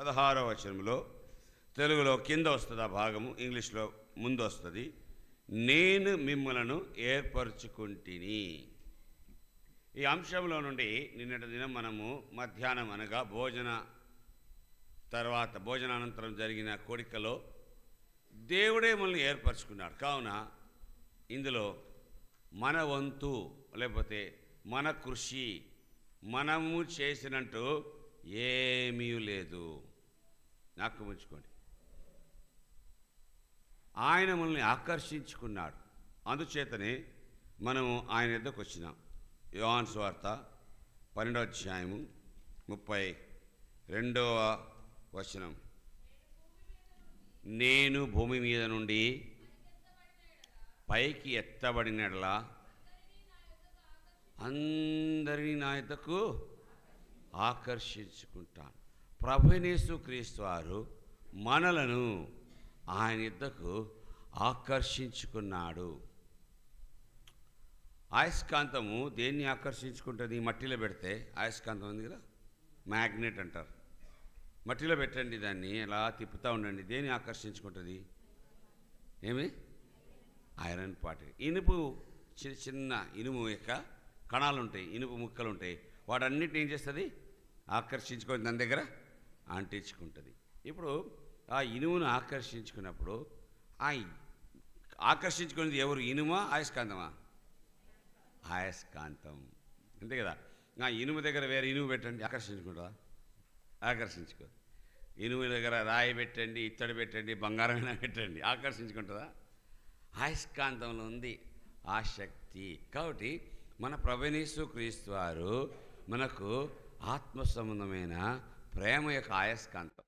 16వ వచనంలో తెలుగులో కింద వస్తుంది ఆ భాగము, ఇంగ్లీష్లో ముందు వస్తుంది. నేను మిమ్మలను ఏర్పరచుకుంటిని. ఈ అంశంలో నుండి నిన్నటి దినం మనము మధ్యాహ్నం అనగా భోజనానంతరం జరిగిన కోడికలో దేవుడే మనల్ని ఏర్పరచుకున్నాడు. కావున ఇందులో మన వంతు లేకపోతే మన కృషి మనము చేసినట్టు ఏమీ లేదు. నాకు ఉంచుకోండి. ఆయన మనల్ని ఆకర్షించుకున్నాడు. అందుచేతనే మనము ఆయన యొద్దకు వచ్చినాం. యోహాను సువార్త 12వ అధ్యాయము 32వ వచనం. నేను భూమి మీద నుండి పైకి ఎత్తబడినట్లా అందరినీ నా యొద్దకు ఆకర్షించుకుంటాను. ప్రభువైన యేసుక్రీస్తు వారు మనలను ఆయన యొద్దకు ఆకర్షించుకున్నాడు. అయస్కాంతము దేన్ని ఆకర్షించుకుంటుంది? మట్టిలో పెడితే అయస్కాంతం ఉంది కదా, మ్యాగ్నెట్ అంటారు. మట్టిలో పెట్టండి, దాన్ని అలా తిప్పుతూ ఉండండి. దేన్ని ఆకర్షించుకుంటుంది? ఏమి? Iron particle. ఇనుపు చిన్న చిన్న ఇనుము యొక్క కణాలు ఉంటాయి, ఇనుపు ముక్కలు ఉంటాయి. వాటన్నిటిని ఏం చేస్తుంది? ఆకర్షించుకొని దాని దగ్గర అంటించుకుంటుంది. ఇప్పుడు ఆ ఇనుమును ఆకర్షించుకున్నప్పుడు ఆ ఆకర్షించుకునేది ఎవరు? ఇనుమా అయస్కాంతమా? అయస్కాంతం. అంతే కదా. ఆ ఇనుము దగ్గర వేరే ఇనుము పెట్టండి, ఆకర్షించుకుంటుందా? ఆకర్షించుకో. ఇనుము దగ్గర రాయి పెట్టండి, ఇత్తడి పెట్టండి, బంగారమైనా పెట్టండి, ఆకర్షించుకుంటుందా? అయస్కాంతంలో ఉంది ఆ శక్తి. కాబట్టి మన ప్రభువైన యేసుక్రీస్తు వారు మనకు ఆత్మ సంబంధమైన ప్రేమ యొక్క అయస్కాంతం.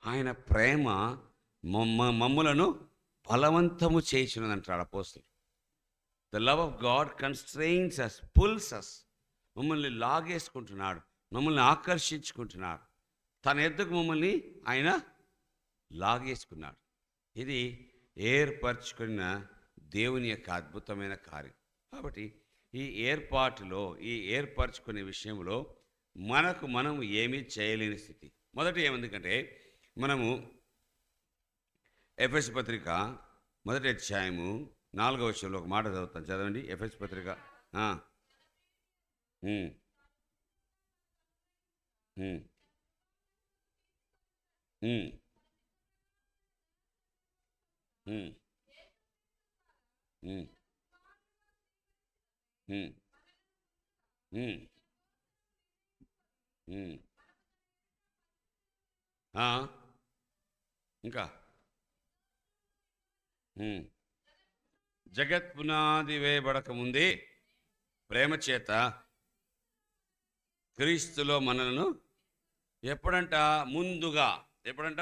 ఆయన ప్రేమ మమ్ములను బలవంతము చేయించినదంటాడు అపోస్తలుడు. The love of God constrains us, pulls us. మమ్మల్ని లాగేసుకుంటున్నాడు, మమ్మల్ని ఆకర్షించుకుంటున్నాడు. తన ఎద్దుకు మమ్మల్ని ఆయన లాగేసుకున్నాడు. ఇది ఏర్పరచుకున్న దేవుని యొక్క అద్భుతమైన కార్యం. కాబట్టి ఈ ఏర్పాటులో, ఈ ఏర్పరచుకునే విషయంలో మనం ఏమీ చేయలేని స్థితి. మొదటి ఏమందుకంటే మనము ఎఫెసు పత్రిక 1వ అధ్యాయము 4వ వచనంలో ఒక మాట చదువుతాను, చదవండి. ఎఫెసు పత్రిక ఇంకా జగత్ పునాది వేయబడక ముందే ప్రేమ చేత క్రీస్తులో మనలను ఎప్పుడంట? ముందుగా. ఎప్పుడంట?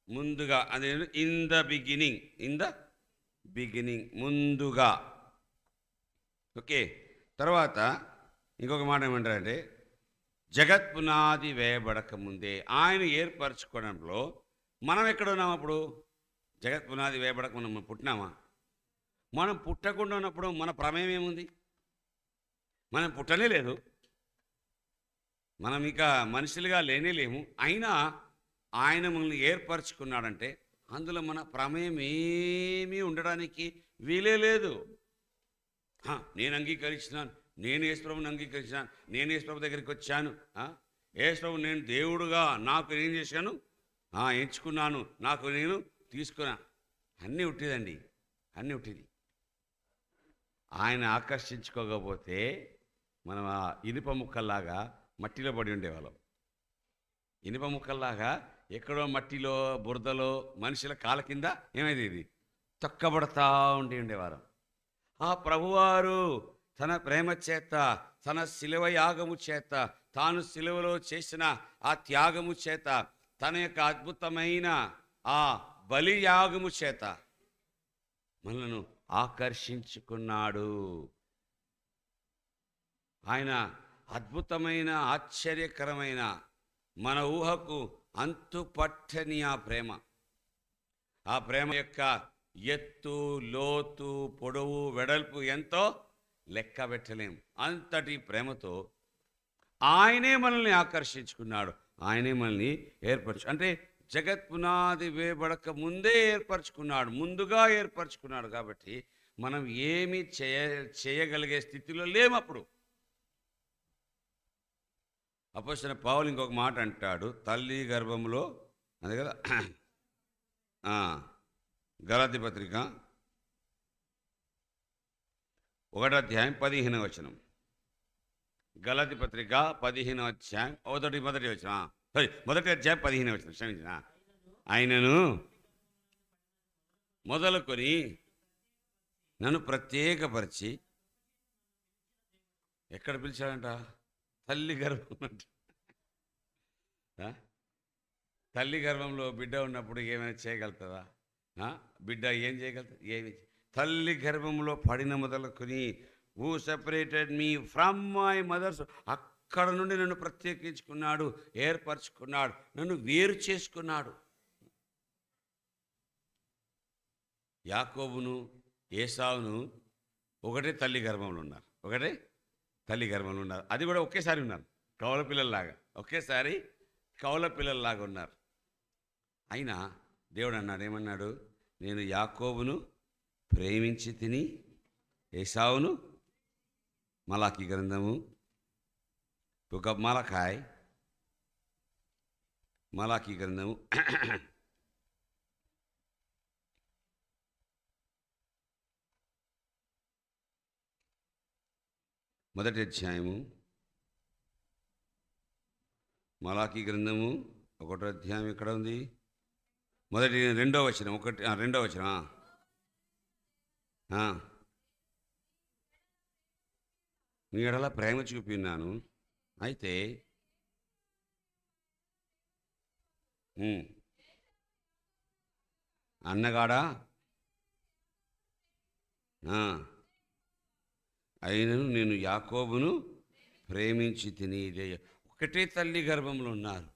ముందుగా. అదే ఇన్ ద బిగినింగ్, ముందుగా. ఓకే. తర్వాత ఇంకొక మాట ఏమంటారంటే జగత్ పునాది వేయబడక ముందే ఆయన ఏర్పరచుకోవడంలో మనం ఎక్కడ ఉన్నాం? అప్పుడు జగత్ పునాది వేయబడక మనం పుట్టినామా? మనం పుట్టకుండా ఉన్నప్పుడు మన ప్రమేయం ఏముంది? మనం పుట్టనే లేదు, మనం ఇక మనుషులుగా లేనేలేము. అయినా ఆయన మనల్ని ఏర్పరచుకున్నాడంటే అందులో మన ప్రమేయం ఏమీ ఉండడానికి వీలే లేదు. నేను అంగీకరించినాను, నేను యేసుప్రభుని అంగీకరించినాను, నేను యేసుప్రభు దగ్గరికి వచ్చాను, యేసుప్రభు నేను దేవుడుగా నాకు ఏం చేశాను, ఎంచుకున్నాను, నాకు నేను తీసుకున్నాను. అన్నీ ఉట్టిదండి, అన్నీ ఉట్టిది. ఆయన ఆకర్షించుకోకపోతే మనం ఆ ఇనుప ముక్కల్లాగా మట్టిలో పడి ఉండేవాళ్ళం. ఇనుప ముక్కల్లాగా ఎక్కడో మట్టిలో, బురదలో, మనుషుల కాళ్ళ కింద ఏమైంది? ఇది తొక్కబడతా ఉండేవారం. ఆ ప్రభువారు తన ప్రేమ చేత, తన శిలువ యాగము చేత, తాను శిలువలో చేసిన ఆ త్యాగము చేత, తన యొక్క అద్భుతమైన ఆ బలి యాగము చేత మనలను ఆకర్షించుకున్నాడు. ఆయన అద్భుతమైన, ఆశ్చర్యకరమైన, మన ఊహకు అంతుపట్టని ఆ ప్రేమ యొక్క ఎత్తు, లోతు, పొడవు, వెడల్పు ఎంతో లెక్క పెట్టలేం. అంతటి ప్రేమతో ఆయనే మనల్ని ఆకర్షించుకున్నాడు. ఆయనే మనల్ని అంటే జగత్ పునాది వేయబడక ముందే ఏర్పరచుకున్నాడు, ముందుగా ఏర్పరచుకున్నాడు. కాబట్టి మనం ఏమి చేయగలిగే స్థితిలో లేమప్పుడు. అపోస్తలుడైన పౌలు ఇంకొక మాట అంటాడు, తల్లి గర్భంలో, అదే కదా, గలాతీ పత్రిక 1:15. గలాతీ పత్రిక 15 మొదటి వచనం, మొదటి అధ్యాయం 15 క్షమించిన. ఆయనను మొదలుకొని నన్ను ప్రత్యేకపరిచి ఎక్కడ పిలిచాడంట? తల్లి గర్భం అంట. తల్లి గర్భంలో బిడ్డ ఉన్నప్పుడు ఏమైనా చేయగలుగుతుందా? బిడ్డ ఏం చేయగలుగుతుంది? ఏమి. తల్లి గర్భంలో పడిన మొదలుకొని who separated me from my mother's, అక్కడ నుండి నన్ను ప్రత్యేకించుకున్నాడు, ఏర్పరచుకున్నాడు, నన్ను వేరు చేసుకున్నాడు. యాకోబును ఏసావును ఒకటే తల్లి గర్భంలో ఉన్నారు, ఒకటే తల్లి గర్భంలో ఉన్నారు. అది కూడా ఒకేసారి ఉన్నారు, కౌల పిల్లల్లాగా, ఒకేసారి కౌల పిల్లల్లాగా ఉన్నారు. అయినా దేవుడు అన్నాడు, ఏమన్నాడు? నేను యాకోబును ప్రేమించి తిని ఏసావును, మలాకీ గ్రంథము ఒక మలాకీ గ్రంథము 1వ అధ్యాయము, మలాకీ గ్రంథము 1వ అధ్యాయం ఎక్కడ ఉంది? 2వ వచనం, 2వ వచనం. నీ ఎడల ప్రేమ చూపినాను, అయితే అన్నగాడా అయినను నేను యాకోబును ప్రేమించి తిని. ఒకటే తల్లి గర్భంలో ఉన్నారు.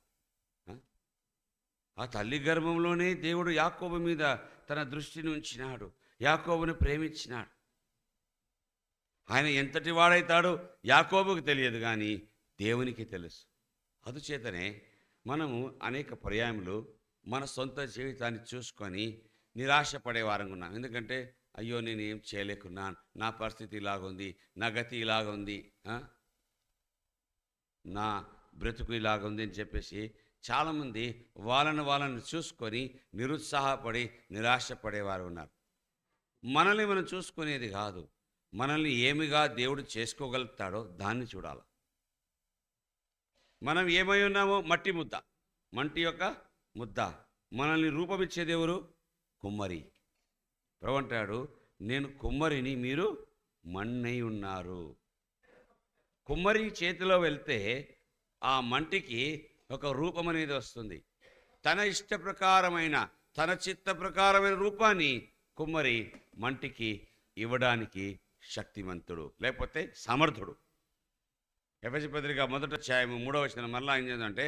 ఆ తల్లి గర్భంలోనే దేవుడు యాకోబు మీద తన దృష్టిని ఉంచినాడు, యాకోబును ప్రేమించినాడు. ఆయన ఎంతటి వాడైతాడో యాకోబుకు తెలియదు, కానీ దేవునికి తెలుసు. అందుచేతనే మనము అనేక పర్యాయములు మన సొంత జీవితాన్ని చూసుకొని నిరాశపడే వారంగా ఉన్నాం. ఎందుకంటే అయ్యో నేను ఏం చేయలేకున్నాను, నా పరిస్థితి ఇలాగుంది, నా గతి ఇలాగుంది, నా బ్రతుకు ఇలాగుంది అని చెప్పేసి చాలామంది వాళ్ళని చూసుకొని నిరుత్సాహపడి నిరాశపడేవారు ఉన్నారు. మనల్ని మనం చూసుకునేది కాదు, మనల్ని ఏమిగా దేవుడు చేసుకోగలుగుతాడో దాన్ని చూడాలి. మనం ఏమై ఉన్నామో మట్టి ముద్ద, మంటి యొక్క ముద్ద. మనల్ని రూపమిచ్చేది ఎవరు? కుమ్మరి. ప్రభు అంటాడు, నేను కుమ్మరిని, మీరు మన్నై ఉన్నారు. కుమ్మరి చేతిలో వెళ్తే ఆ మంటికి ఒక రూపం అనేది వస్తుంది. తన ఇష్ట ప్రకారమైన, తన చిత్త ప్రకారమైన రూపాన్ని కుమ్మరి మంటికి ఇవ్వడానికి శక్తిమంతుడు, లేకపోతే సమర్థుడు. ఎఫెసీ పత్రిక 1వ అధ్యాయం 3వ వచనం మరలా ఏం చేద్దంటే,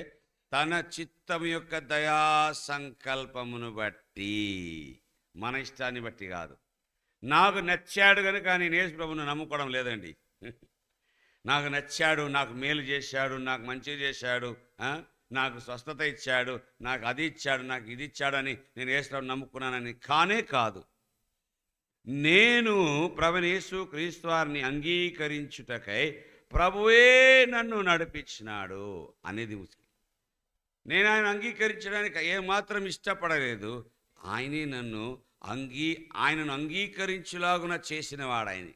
తన చిత్తం యొక్క దయా సంకల్పమును బట్టి, మన ఇష్టాన్ని బట్టి కాదు. నాకు నచ్చాడు కనుక నేను యేసు ప్రభువును నమ్ముకోవడం లేదండి. నాకు నచ్చాడు, నాకు మేలు చేశాడు, నాకు మంచి చేశాడు, నాకు స్వస్థత ఇచ్చాడు, నాకు అది ఇచ్చాడు, నాకు ఇది ఇచ్చాడని నేను యేసు ప్రభువును నమ్ముకున్నానని కానే కాదు. నేను ప్రభువైన యేసు క్రీస్తు వారిని అంగీకరించుటకై ప్రభువే నన్ను నడిపించినాడు అనేది ముఖ్యం. నేను ఆయన అంగీకరించడానికి ఏమాత్రం ఇష్టపడలేదు. ఆయనే నన్ను ఆయనను అంగీకరించులాగున చేసిన వాడాయన.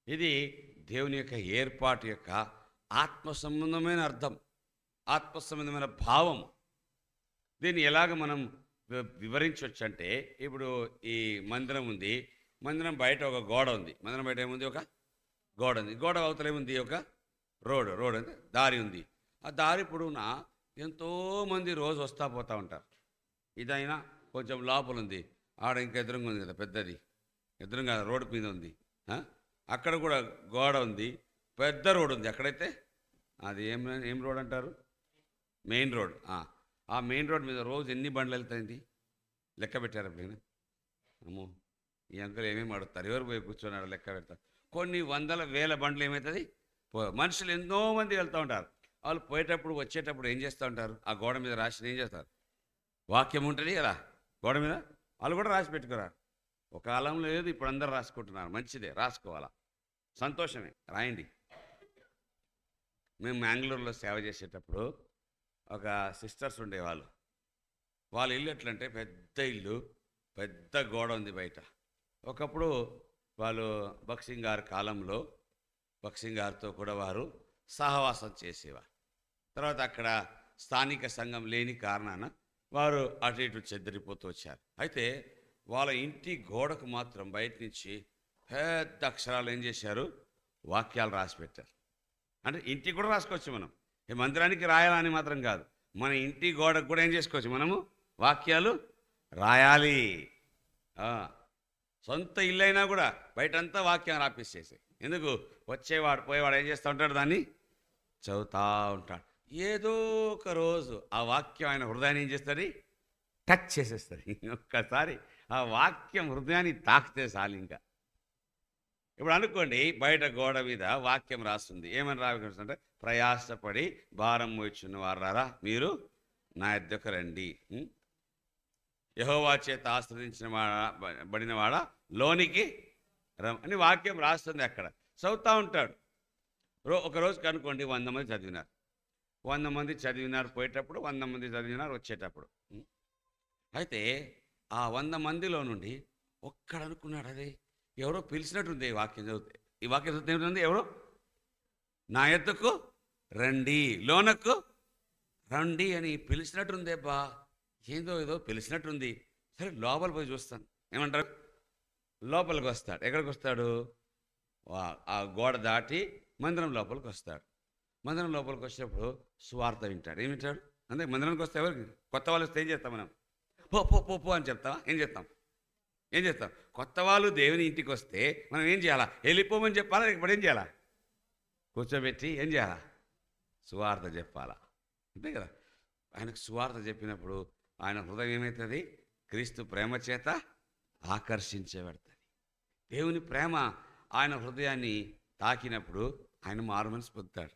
ఇది దేవుని యొక్క ఏర్పాటు యొక్క ఆత్మ సంబంధమైన అర్థం, ఆత్మ సంబంధమైన భావం. దీన్ని ఎలాగ మనం వివరించవచ్చు అంటే, ఇప్పుడు ఈ మందిరం ఉంది, మందిరం బయట ఒక గోడ ఉంది, మందిరం బయట ఏముంది? ఒక గోడ ఉంది. గోడ అవతల ఏముంది? ఒక రోడ్ అంటే దారి ఉంది. ఆ దారి పొడవున ఎంతోమంది రోజు వస్తూ పోతూ ఉంటారు. ఇదైనా కొంచెం లోపల ఉంది, ఆడ ఇంకా ఎదురుగా ఉంది కదా పెద్దది, ఎదురుగా రోడ్డు మీద ఉంది. అక్కడ కూడా గోడ ఉంది, పెద్ద రోడ్ ఉంది. అక్కడైతే అది ఏం రోడ్ అంటారు? Main road. ఆ మెయిన్ రోడ్ మీద రోజు ఎన్ని బండ్లు వెళ్తాయింది? లెక్క పెట్టారు ఎప్పుడైనా? అమ్మో, ఈ అంకులు ఏమేమి అడుగుతారు, ఎవరు పోయి కూర్చొని లెక్క పెడతారు. కొన్ని వందల వేల బండ్లు ఏమవుతుంది, మనుషులు ఎంతో మంది వెళ్తూ ఉంటారు. వాళ్ళు పోయేటప్పుడు వచ్చేటప్పుడు ఏం చేస్తూ ఉంటారు? ఆ గోడ మీద రాసి ఏం చేస్తారు? వాక్యం ఉంటుంది కదా గోడ మీద, వాళ్ళు కూడా రాసి పెట్టుకున్నారు. ఒక కాలంలో లేదు, ఇప్పుడు అందరూ రాసుకుంటున్నారు. మంచిదే, రాసుకోవాలా, సంతోషమే, రాయండి. మేము మ్యాంగ్లూరులో సేవ చేసేటప్పుడు ఒక సిస్టర్స్ ఉండేవాళ్ళు. వాళ్ళ ఇల్లు ఎట్లంటే పెద్ద ఇల్లు, పెద్ద గోడ ఉంది బయట. ఒకప్పుడు వాళ్ళు బక్సింగ్ గారి కాలంలో బక్సింగ్ గారితో కూడా వారు సహవాసం చేసేవారు. తర్వాత అక్కడ స్థానిక సంఘం లేని కారణాన వారు అటు ఇటు చెద్దరిపోతూ వచ్చారు. అయితే వాళ్ళ ఇంటి గోడకు మాత్రం బయట నుంచి పెద్ద అక్షరాలు ఏం చేశారు? వాక్యాలు రాసి పెట్టారు. అంటే ఇంటికి కూడా రాసుకోవచ్చు మనం, ఈ మందిరానికి రాయాలని మాత్రం కాదు, మన ఇంటి గోడకు కూడా ఏం చేసుకోవచ్చు మనము? వాక్యాలు రాయాలి. సొంత ఇల్లు అయినా కూడా బయటంతా వాక్యం రాపిస్తేసి, ఎందుకు? వచ్చేవాడు పోయేవాడు ఏం చేస్తూ ఉంటాడు? దాన్ని చదువుతూ ఉంటాడు. ఏదో ఒక రోజు ఆ వాక్యం ఆయన హృదయాన్ని ఏం చేస్తుంది? టచ్ చేసేస్తుంది. ఒక్కసారి ఆ వాక్యం హృదయాన్ని తాకితే చాలు. ఇంకా ఇప్పుడు అనుకోండి, బయట గోడ మీద వాక్యం రాస్తుంది. ఏమని రాస్తుంటే, ప్రయాసపడి భారం మోయిచున్న వారారా మీరు నా యొద్దకు రండి, యెహోవా చేత ఆశ్రదించిన బడినవాడా లోనికి అని వాక్యం రాస్తుంది. అక్కడ చదువుతూ ఉంటాడు. ఒక రోజుకి అనుకోండి 100 మంది చదివినారు. 100 మంది చదివినారు పోయేటప్పుడు, 100 మంది చదివినారు వచ్చేటప్పుడు. అయితే ఆ 100 మందిలో నుండి ఒక్కడు అనుకున్నాడు, అదే ఎవరో పిలిచినట్టుంది. ఈ వాక్యం చదివితే, ఈ వాక్యం చదివితే ఏమిటి? ఎవరో నా యొద్దకు రండి, లోనకు రండి అని పిలిచినట్టుందే బా, ఏదో పిలిచినట్టుంది. సరే లోపల పోయి చూస్తాను. ఏమంటారు? లోపలికి వస్తాడు. ఎక్కడికి వస్తాడు? ఆ గోడ దాటి మందిరం లోపలికి వస్తాడు. మందిరం లోపలికి వచ్చినప్పుడు సువార్త వింటాడు. ఏం వింటాడు? అంటే మందిరానికి వస్తే ఎవరికి? కొత్త వాళ్ళు వస్తే ఏం చేస్తాం మనం? పో పో పో పో అని చెప్తావా? ఏం చేస్తాం? కొత్త వాళ్ళు దేవుని ఇంటికి వస్తే మనం ఏం చేయాలా? వెళ్ళిపోమని చెప్పాలా? ఇప్పుడు ఏం చేయాలా? కూర్చోబెట్టి ఏం చేయాలా? సువార్త చెప్పాలా? అంతే కదా. ఆయనకు సువార్త చెప్పినప్పుడు ఆయన హృదయం ఏమవుతుంది? క్రీస్తు ప్రేమ చేత ఆకర్షించబడుతుంది. దేవుని ప్రేమ ఆయన హృదయాన్ని తాకినప్పుడు ఆయన మారుమనసు పొందుతాడు.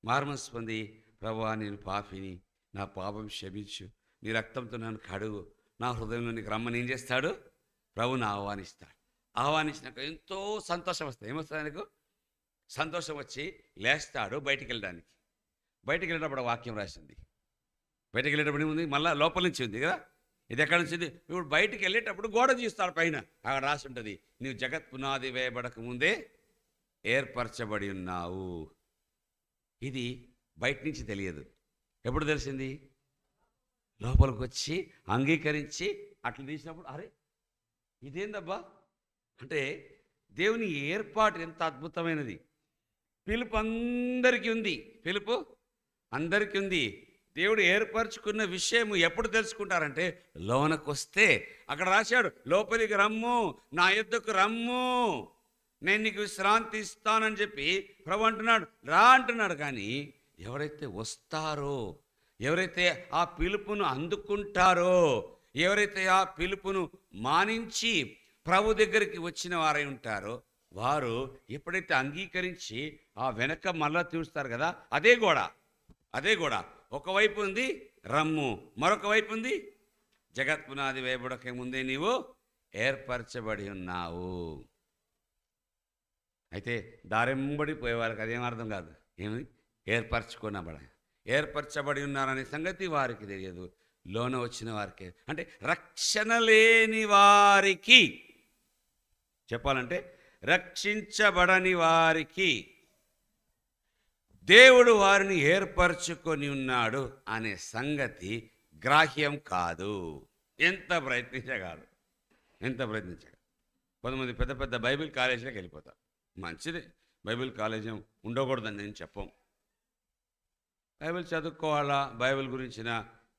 మారుమనసు పొంది, ప్రభువా నేను పాపిని, నా పాపం క్షమించు, నీ రక్తంతో నన్ను కడుగు, నా హృదయంలో నీకు రమ్మని ఏం చేస్తాడు? ప్రభుని ఆహ్వానిస్తాడు. ఆహ్వానించినాక ఎంతో సంతోషం వస్తుంది. ఏమొస్తుంది ఆయనకు? సంతోషం వచ్చి లేస్తాడు బయటికి వెళ్ళడానికి. బయటికి వెళ్ళేటప్పుడు వాక్యం రాసింది. బయటికి వెళ్ళేటప్పుడు ఏముంది? మళ్ళీ లోపల నుంచి ఉంది కదా. ఇది ఎక్కడి నుంచి ఉంది? ఇప్పుడు బయటికి వెళ్ళేటప్పుడు గోడ తీస్తాడు పైన, అక్కడ రాసి ఉంటుంది, నీవు జగత్ పునాది వేయబడక ముందే ఏర్పరచబడి ఉన్నావు. ఇది బయట నుంచి తెలియదు. ఎప్పుడు తెలిసింది? లోపలికి వచ్చి అంగీకరించి అట్లా తీసినప్పుడు, అరే ఇదేందబ్బా అంటే దేవుని ఏర్పాటు ఎంత అద్భుతమైనది. పిలుపు అందరికీ ఉంది. పిలుపు అందరికీ ఉంది. దేవుడు ఏర్పరచుకున్న విషయం ఎప్పుడు తెలుసుకుంటారంటే లోనకు వస్తే. అక్కడ రాశాడు, లోపలికి రమ్ము, నా యొద్దకు రమ్ము, నేను నీకు విశ్రాంతి ఇస్తానని చెప్పి ప్రభు అంటున్నాడు. రా అంటున్నాడు. కానీ ఎవరైతే వస్తారో, ఎవరైతే ఆ పిలుపును అందుకుంటారో, ఎవరైతే ఆ పిలుపును మానించి ప్రభు దగ్గరికి వచ్చిన వారై ఉంటారో, వారు ఎప్పుడైతే అంగీకరించి ఆ వెనక మళ్ళా చూస్తారు కదా, అదే గోడ ఒకవైపు ఉంది రమ్ము, మరొక వైపు ఉంది జగత్ పునాది వేయబడక ముందే నీవు ఏర్పరచబడి ఉన్నావు. అయితే దారెంబడి పోయేవారికి అదేం అర్థం కాదు. ఏమి? ఏర్పరచబడి ఉన్నారనే సంగతి వారికి తెలియదు. లోన వచ్చిన వారికి, అంటే రక్షణ లేని వారికి, చెప్పాలంటే రక్షించబడని వారికి దేవుడు వారిని ఏర్పరచుకొని ఉన్నాడు అనే సంగతి గ్రాహ్యం కాదు. ఎంత ప్రయత్నించగలరు. కొంతమంది పెద్ద పెద్ద బైబిల్ కాలేజీలకు వెళ్ళిపోతారు. మంచిదే, బైబిల్ కాలేజీ ఉండకూడదని నేను చెప్పం. బైబిల్ చదువుకోవాలా, బైబిల్ గురించిన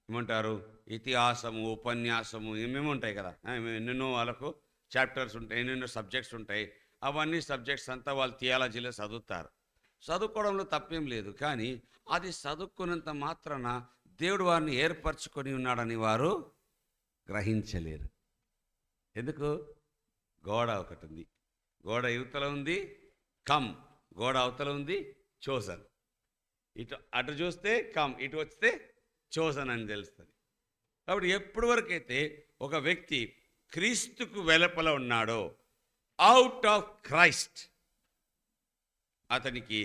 ఏమంటారు ఇతిహాసము, ఉపన్యాసము ఏమేమి ఉంటాయి కదా, ఎన్నెన్నో వాళ్ళకు చాప్టర్స్ ఉంటాయి, ఎన్నెన్నో సబ్జెక్ట్స్ ఉంటాయి. అవన్నీ సబ్జెక్ట్స్ అంతా వాళ్ళు థియాలజీలో చదువుతారు. చదువుకోవడంలో తప్పేం లేదు. కానీ అది చదువుకున్నంత మాత్రాన దేవుడు వారిని ఏర్పరచుకొని ఉన్నాడని వారు గ్రహించలేరు. ఎందుకు? గోడ ఒకటి ఉంది, గోడ యువతల ఉంది కమ్, గోడ అవతల ఉంది చోజన్. ఇటు అటు చూస్తే కమ్, ఇటు వస్తే చోసన్ అని తెలుస్తుంది. కాబట్టి ఎప్పటి వరకైతే ఒక వ్యక్తి క్రీస్తుకు వెలుపల ఉన్నాడో, అవుట్ ఆఫ్ క్రైస్ట్, అతనికి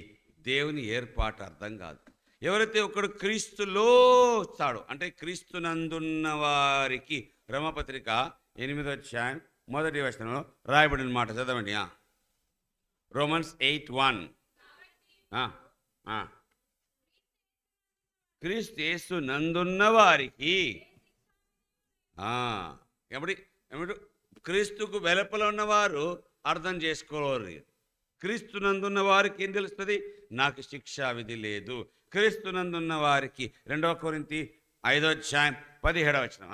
దేవుని ఏర్పాటు అర్థం కాదు. ఎవరైతే ఒకడు క్రీస్తులో వస్తాడో, అంటే క్రీస్తునందున్న వారికి, రోమపత్రిక 8వ అధ్యాయం 1వ వచనంలో రాయబడిన మాట చదవండి. రోమన్స్ 8:1. క్రీస్తు యేసు నందున్న వారికి, ఏమిటి క్రీస్తుకు వెలుపల ఉన్నవారు అర్థం చేసుకోరు. క్రీస్తు నందున్న వారికి ఏం తెలుస్తుంది? నాకు శిక్షా విధి లేదు. క్రీస్తు నందున్న వారికి 2 కొరింథీ 5వ అధ్యాయం 17వ వచనం.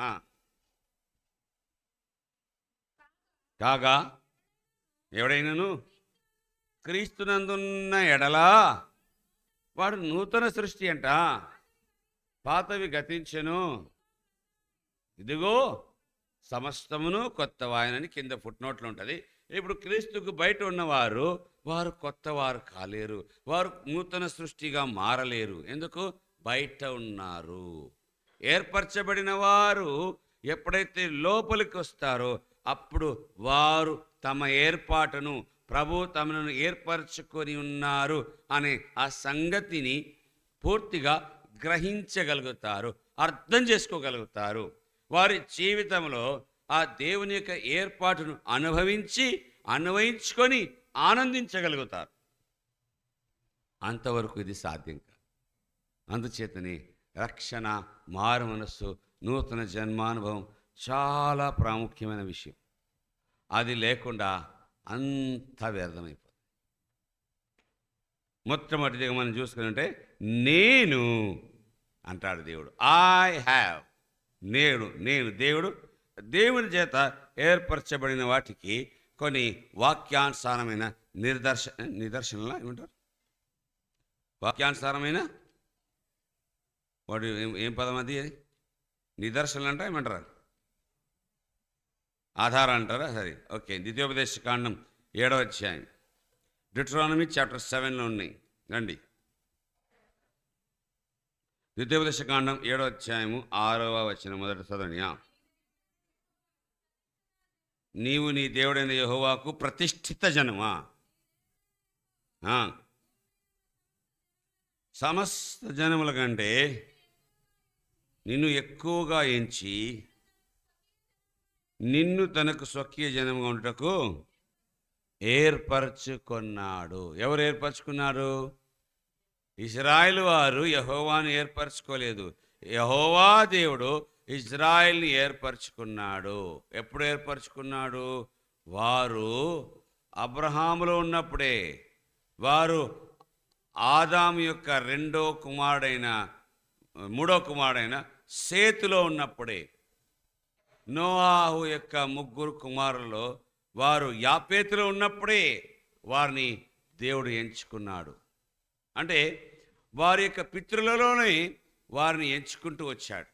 కాగా ఎవడైనాను క్రీస్తు నందున్న ఎడలా వాడు నూతన సృష్టి అంట, పాతవి గతించెను, ఇదిగో సమస్తమును కొత్తవాయనని కింద ఫుట్నోట్లు ఉంటుంది. ఇప్పుడు క్రీస్తుకు బయట ఉన్నవారు వారు కొత్తవారు కాలేరు, వారు నూతన సృష్టిగా మారలేరు. ఎందుకు? బయట ఉన్నారు. ఏర్పరచబడిన వారు ఎప్పుడైతే లోపలికి వస్తారో అప్పుడు వారు తమ ఏర్పాటును, ప్రభు తమను ఏర్పరచుకొని ఉన్నారు అనే ఆ సంగతిని పూర్తిగా గ్రహించగలుగుతారు, అర్థం చేసుకోగలుగుతారు. వారి జీవితంలో ఆ దేవుని యొక్క ఏర్పాటును అన్వయించుకొని ఆనందించగలుగుతారు. అంతవరకు ఇది సాధ్యం కాదు. అందుచేతనే రక్షణ, మారు మనస్సు, నూతన జన్మానుభవం చాలా ప్రాముఖ్యమైన విషయం. అది లేకుండా అంత వ్యర్థమైపోతుంది. మొట్టమొదటిగా మనం చూసుకుంటే నేను అంటాడు దేవుడు. ఐ హ్యావ్, నేను దేవుని చేత ఏర్పరచబడిన వాటికి కొన్ని వాక్యానుసారమైన నిదర్శనలా ఏమంటారు? వాక్యానుసారమైన వాడు ఏం పదం అది? నిదర్శనలు అంటారా ఏమంటారా? ఆధారం అంటారా? సరే, ఓకే. ద్వితీయోపదేశ కాండం 7వ అధ్యాయం, డిట్రానమీ చాప్టర్ 7లో ఉన్నాయి. రండి, ద్వితీయోపదేశ కాండం 7వ అధ్యాయము 6వ వచనం మొదటి చదవండి. నీవు నీ దేవుడైన యెహోవాకు ప్రతిష్ఠిత జనమా, సమస్త జనముల కంటే నిన్ను ఎక్కువగా ఎంచి నిన్ను తనకు స్వకీయ జనముగా ఉండుటకు ఏర్పరచుకున్నాడు. ఎవరు ఏర్పరచుకున్నారు? ఇశ్రాయేలు వారు యెహోవాను ఏర్పరచుకోలేదు. యెహోవా దేవుడు ఇజ్రాయెల్ని ఏర్పరచుకున్నాడు. ఎప్పుడు ఏర్పరచుకున్నాడు? వారు అబ్రహాములో ఉన్నప్పుడే, వారు ఆదాము యొక్క మూడో కుమారుడైన సేతులో ఉన్నప్పుడే, నోవాహు యొక్క 3 కుమారులలో వారు యాపేతులో ఉన్నప్పుడే వారిని దేవుడు ఎంచుకున్నాడు. అంటే వారి యొక్క పితృలలోనే వారిని ఎంచుకుంటూ వచ్చాడు.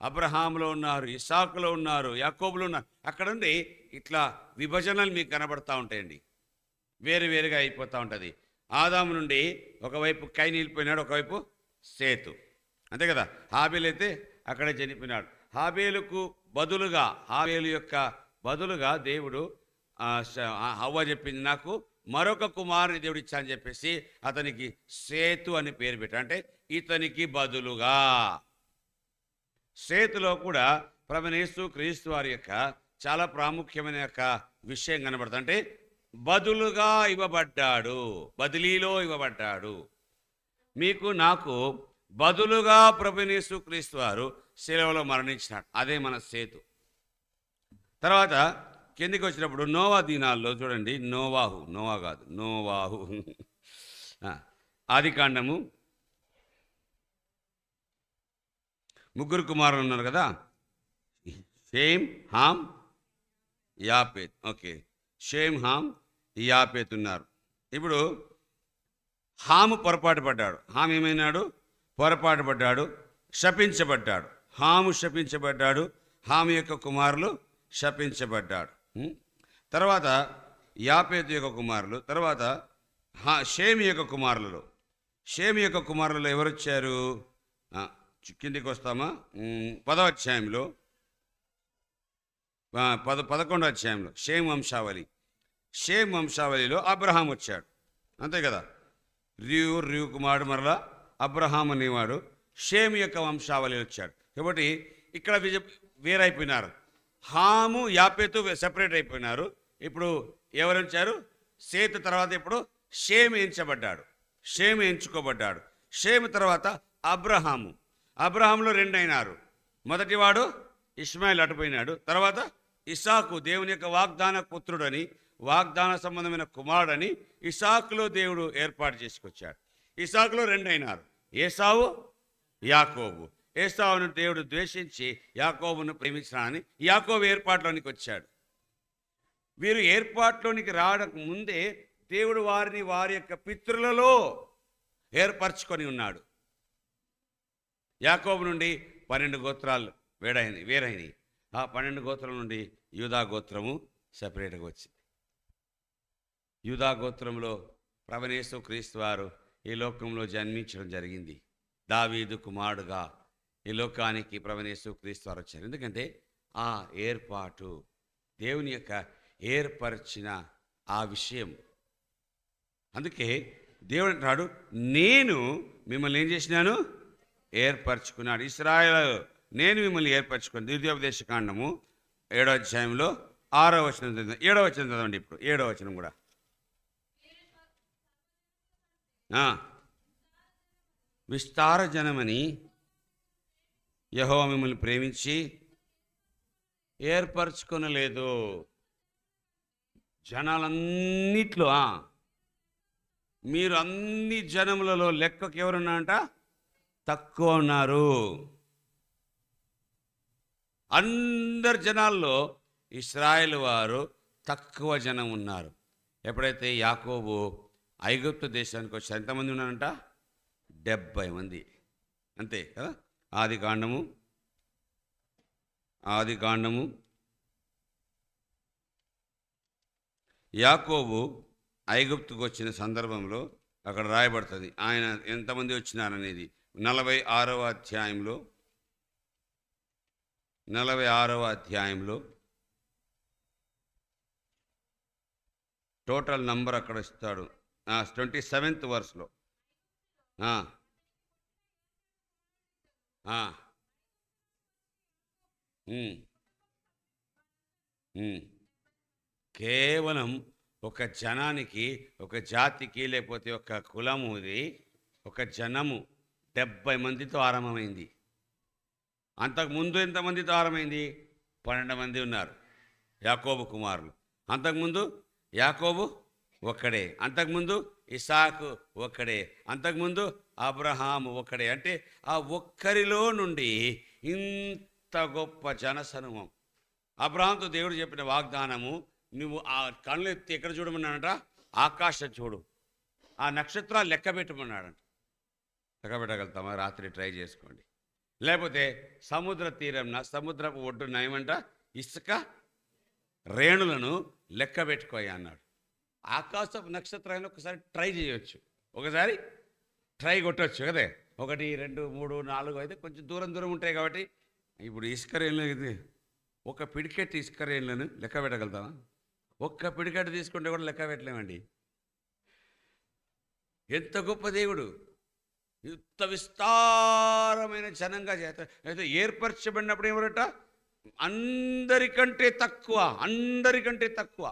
అబ్రహాములో ఉన్నారు, ఇస్సాకులో ఉన్నారు, యాకోబులో ఉన్నారు. అక్కడ నుండి ఇట్లా విభజనలు మీకు కనబడతా ఉంటాయండి. వేరువేరుగా అయిపోతూ ఉంటుంది. ఆదాము నుండి ఒకవైపు కైన్ వెళ్ళిపోయినాడు, ఒకవైపు సేతు, అంతే కదా. హాబేలు అయితే అక్కడే చనిపోయినాడు. హాబేలు యొక్క బదులుగా దేవుడు హవ్వ చెప్పింది, నాకు మరొక కుమారుని దేవుడు ఇచ్చా అని చెప్పేసి అతనికి సేతు అని పేరు పెట్టాడు. అంటే ఇతనికి బదులుగా. సేతులో కూడా ప్రభువైన యేసు క్రీస్తు వారి యొక్క చాలా ప్రాముఖ్యమైన యొక్క విషయం కనబడుతుంది. అంటే బదులుగా ఇవ్వబడ్డాడు, బదిలీలో ఇవ్వబడ్డాడు. మీకు నాకు బదులుగా ప్రభువైన యేసు క్రీస్తు వారు శిలువలో మరణించినాడు. అదే మన సేతు. తర్వాత కిందికి వచ్చినప్పుడు నోవా దినాల్లో చూడండి, నోవాహు ఆదికాండము 3 కుమారులు ఉన్నారు కదా, షేమ్, హామ్, యాపేత్. ఓకే, షేమ్, హామ్, యాపేత్ ఉన్నారు. ఇప్పుడు హాము పొరపాటు పడ్డాడు. హామ్ ఏమైనాడు? పొరపాటు పడ్డాడు, శపించబడ్డాడు. హాము శపించబడ్డాడు, హాము యొక్క కుమారులు శపించబడ్డాడు. తర్వాత యాపేతు యొక్క కుమారులు, తర్వాత షేమ్ యొక్క కుమారులలో షేము యొక్క కుమారులు ఎవరొచ్చారు? కిందికి వస్తామా? 10వ అధ్యాయంలో 11వ అధ్యాయంలో షేము వంశావళి. షేము వంశావళిలో అబ్రహాం వచ్చాడు, అంతే కదా. రియు కుమారుడు మరలా అబ్రహాం అనేవాడు షేము యొక్క వంశావళి వచ్చాడు. కాబట్టి ఇక్కడ వేరైపోయినారు. హాము యాపేతు సెపరేట్ అయిపోయినారు. ఇప్పుడు ఎవరు వచ్చారు? సేతు తర్వాత ఇప్పుడు షేము ఎంచబడ్డాడు, షేము ఎంచుకోబడ్డాడు. షేము తర్వాత అబ్రహాము. అబ్రహాంలో 2 అయినారు. మొదటివాడు ఇష్మాయిల్ అటుపోయినాడు. తర్వాత ఇసాకు, దేవుని యొక్క వాగ్దాన పుత్రుడని, వాగ్దాన సంబంధమైన కుమారుడని ఇసాకులో దేవుడు ఏర్పాటు చేసుకొచ్చాడు. ఇసాకులో 2 అయినారు, ఏసావు, యాకోబు. ఏసావును దేవుడు ద్వేషించి యాకోబును ప్రేమించాలని యాకోబు ఏర్పాటులోనికి వచ్చాడు. వీరు ఏర్పాటులోనికి రావడానికి ముందే దేవుడు వారిని వారి యొక్క పితృలలో ఏర్పరచుకొని ఉన్నాడు. యాకోబు నుండి 12 గోత్రాలు వేరైనవి. ఆ 12 గోత్రాల నుండి యూదా గోత్రము సెపరేట్గా వచ్చింది. యూదా గోత్రంలో ప్రభువైన యేసు క్రీస్తు వారు ఈ లోకంలో జన్మించడం జరిగింది. దావీదు కుమారుడుగా ఈ లోకానికి ప్రభువైన యేసు క్రీస్తు వారు వచ్చారు. ఎందుకంటే ఆ ఏర్పాటు, దేవుని యొక్క ఏర్పరిచిన ఆ విషయం. అందుకే దేవుడు అంటున్నాడు, నేను మిమ్మల్ని ఏం చేసినాను? ఏర్పరచుకున్నాడు. ఇశ్రాయేలు, నేను మిమ్మల్ని ఏర్పరచుకున్నాను. ద్వితీయోపదేశ కాండము 7వ అధ్యాయంలో 6వ వచనం చదివింది. 7వ వచనం చదవండి. ఇప్పుడు 7వ వచనం కూడా విస్తార జనమని యెహోవా మిమ్మల్ని ప్రేమించి ఏర్పరచుకొనలేదు. జనాలన్నిట్లో మీరు అన్ని జనములలో లెక్కకు ఎవరున్నారంట? తక్కువ ఉన్నారు. అందరి జనాల్లో ఇశ్రాయేలు వారు తక్కువ జనం ఉన్నారు. ఎప్పుడైతే యాకోబు ఐగుప్తు దేశానికి వచ్చి ఎంతమంది ఉన్నారంట? 70 మంది, అంతే కదా. ఆది కాండము యాకోబు ఐగుప్తుకు వచ్చిన సందర్భంలో అక్కడ రాయబడుతుంది ఆయన ఎంతమంది వచ్చినారనేది. 46వ అధ్యాయంలో టోటల్ నంబర్ అక్కడ ఇస్తాడు. 27th వర్స్లో కేవలం ఒక జనానికి, ఒక జాతికి, లేకపోతే ఒక కులముది, ఒక జనము 70 మందితో ఆరంభమైంది. అంతకుముందు ఎంతమందితో ఆరంభమైంది? 12 మంది ఉన్నారు యాకోబు కుమారులు. అంతకుముందు యాకోబు ఒక్కడే, అంతకుముందు ఇసాకు ఒక్కడే, అంతకుముందు అబ్రహాము ఒక్కడే. అంటే ఆ ఒక్కరిలో నుండి ఇంత గొప్ప జనసమూహం. అబ్రహాంతో దేవుడు చెప్పిన వాగ్దానము, నువ్వు ఆ కళ్ళు ఎత్తి ఎక్కడ చూడమన్నాడంట? ఆకాశం చూడు, ఆ నక్షత్రాలు లెక్క పెట్టమన్నాడంట. లెక్క పెట్టగలుగుతామా? రాత్రి ట్రై చేసుకోండి. లేకపోతే సముద్ర తీరంన, సముద్రపు ఒడ్డున ఏమంట? ఇసుక రేణులను లెక్క పెట్టుకోయా అన్నాడు. ఆకాశపు నక్షత్రాలను ఒకసారి ట్రై చేయవచ్చు, ఒకసారి ట్రై కొట్టవచ్చు కదే. 1, 2, 3, 4 అయితే కొంచెం దూరం ఉంటాయి కాబట్టి. ఇప్పుడు ఇసుక రేణులు ఇది ఒక పిడికెట్ ఇసుక రేణులను లెక్క పెట్టగలుగుతామా? ఒక్క పిడికెట్ తీసుకుంటే కూడా లెక్క పెట్టలేమండి. ఎంత గొప్ప దేవుడు! ఇంత విస్తారమైన జనంగా అయితే ఏర్పరచబడినప్పుడు ఏమరట? అందరికంటే తక్కువ.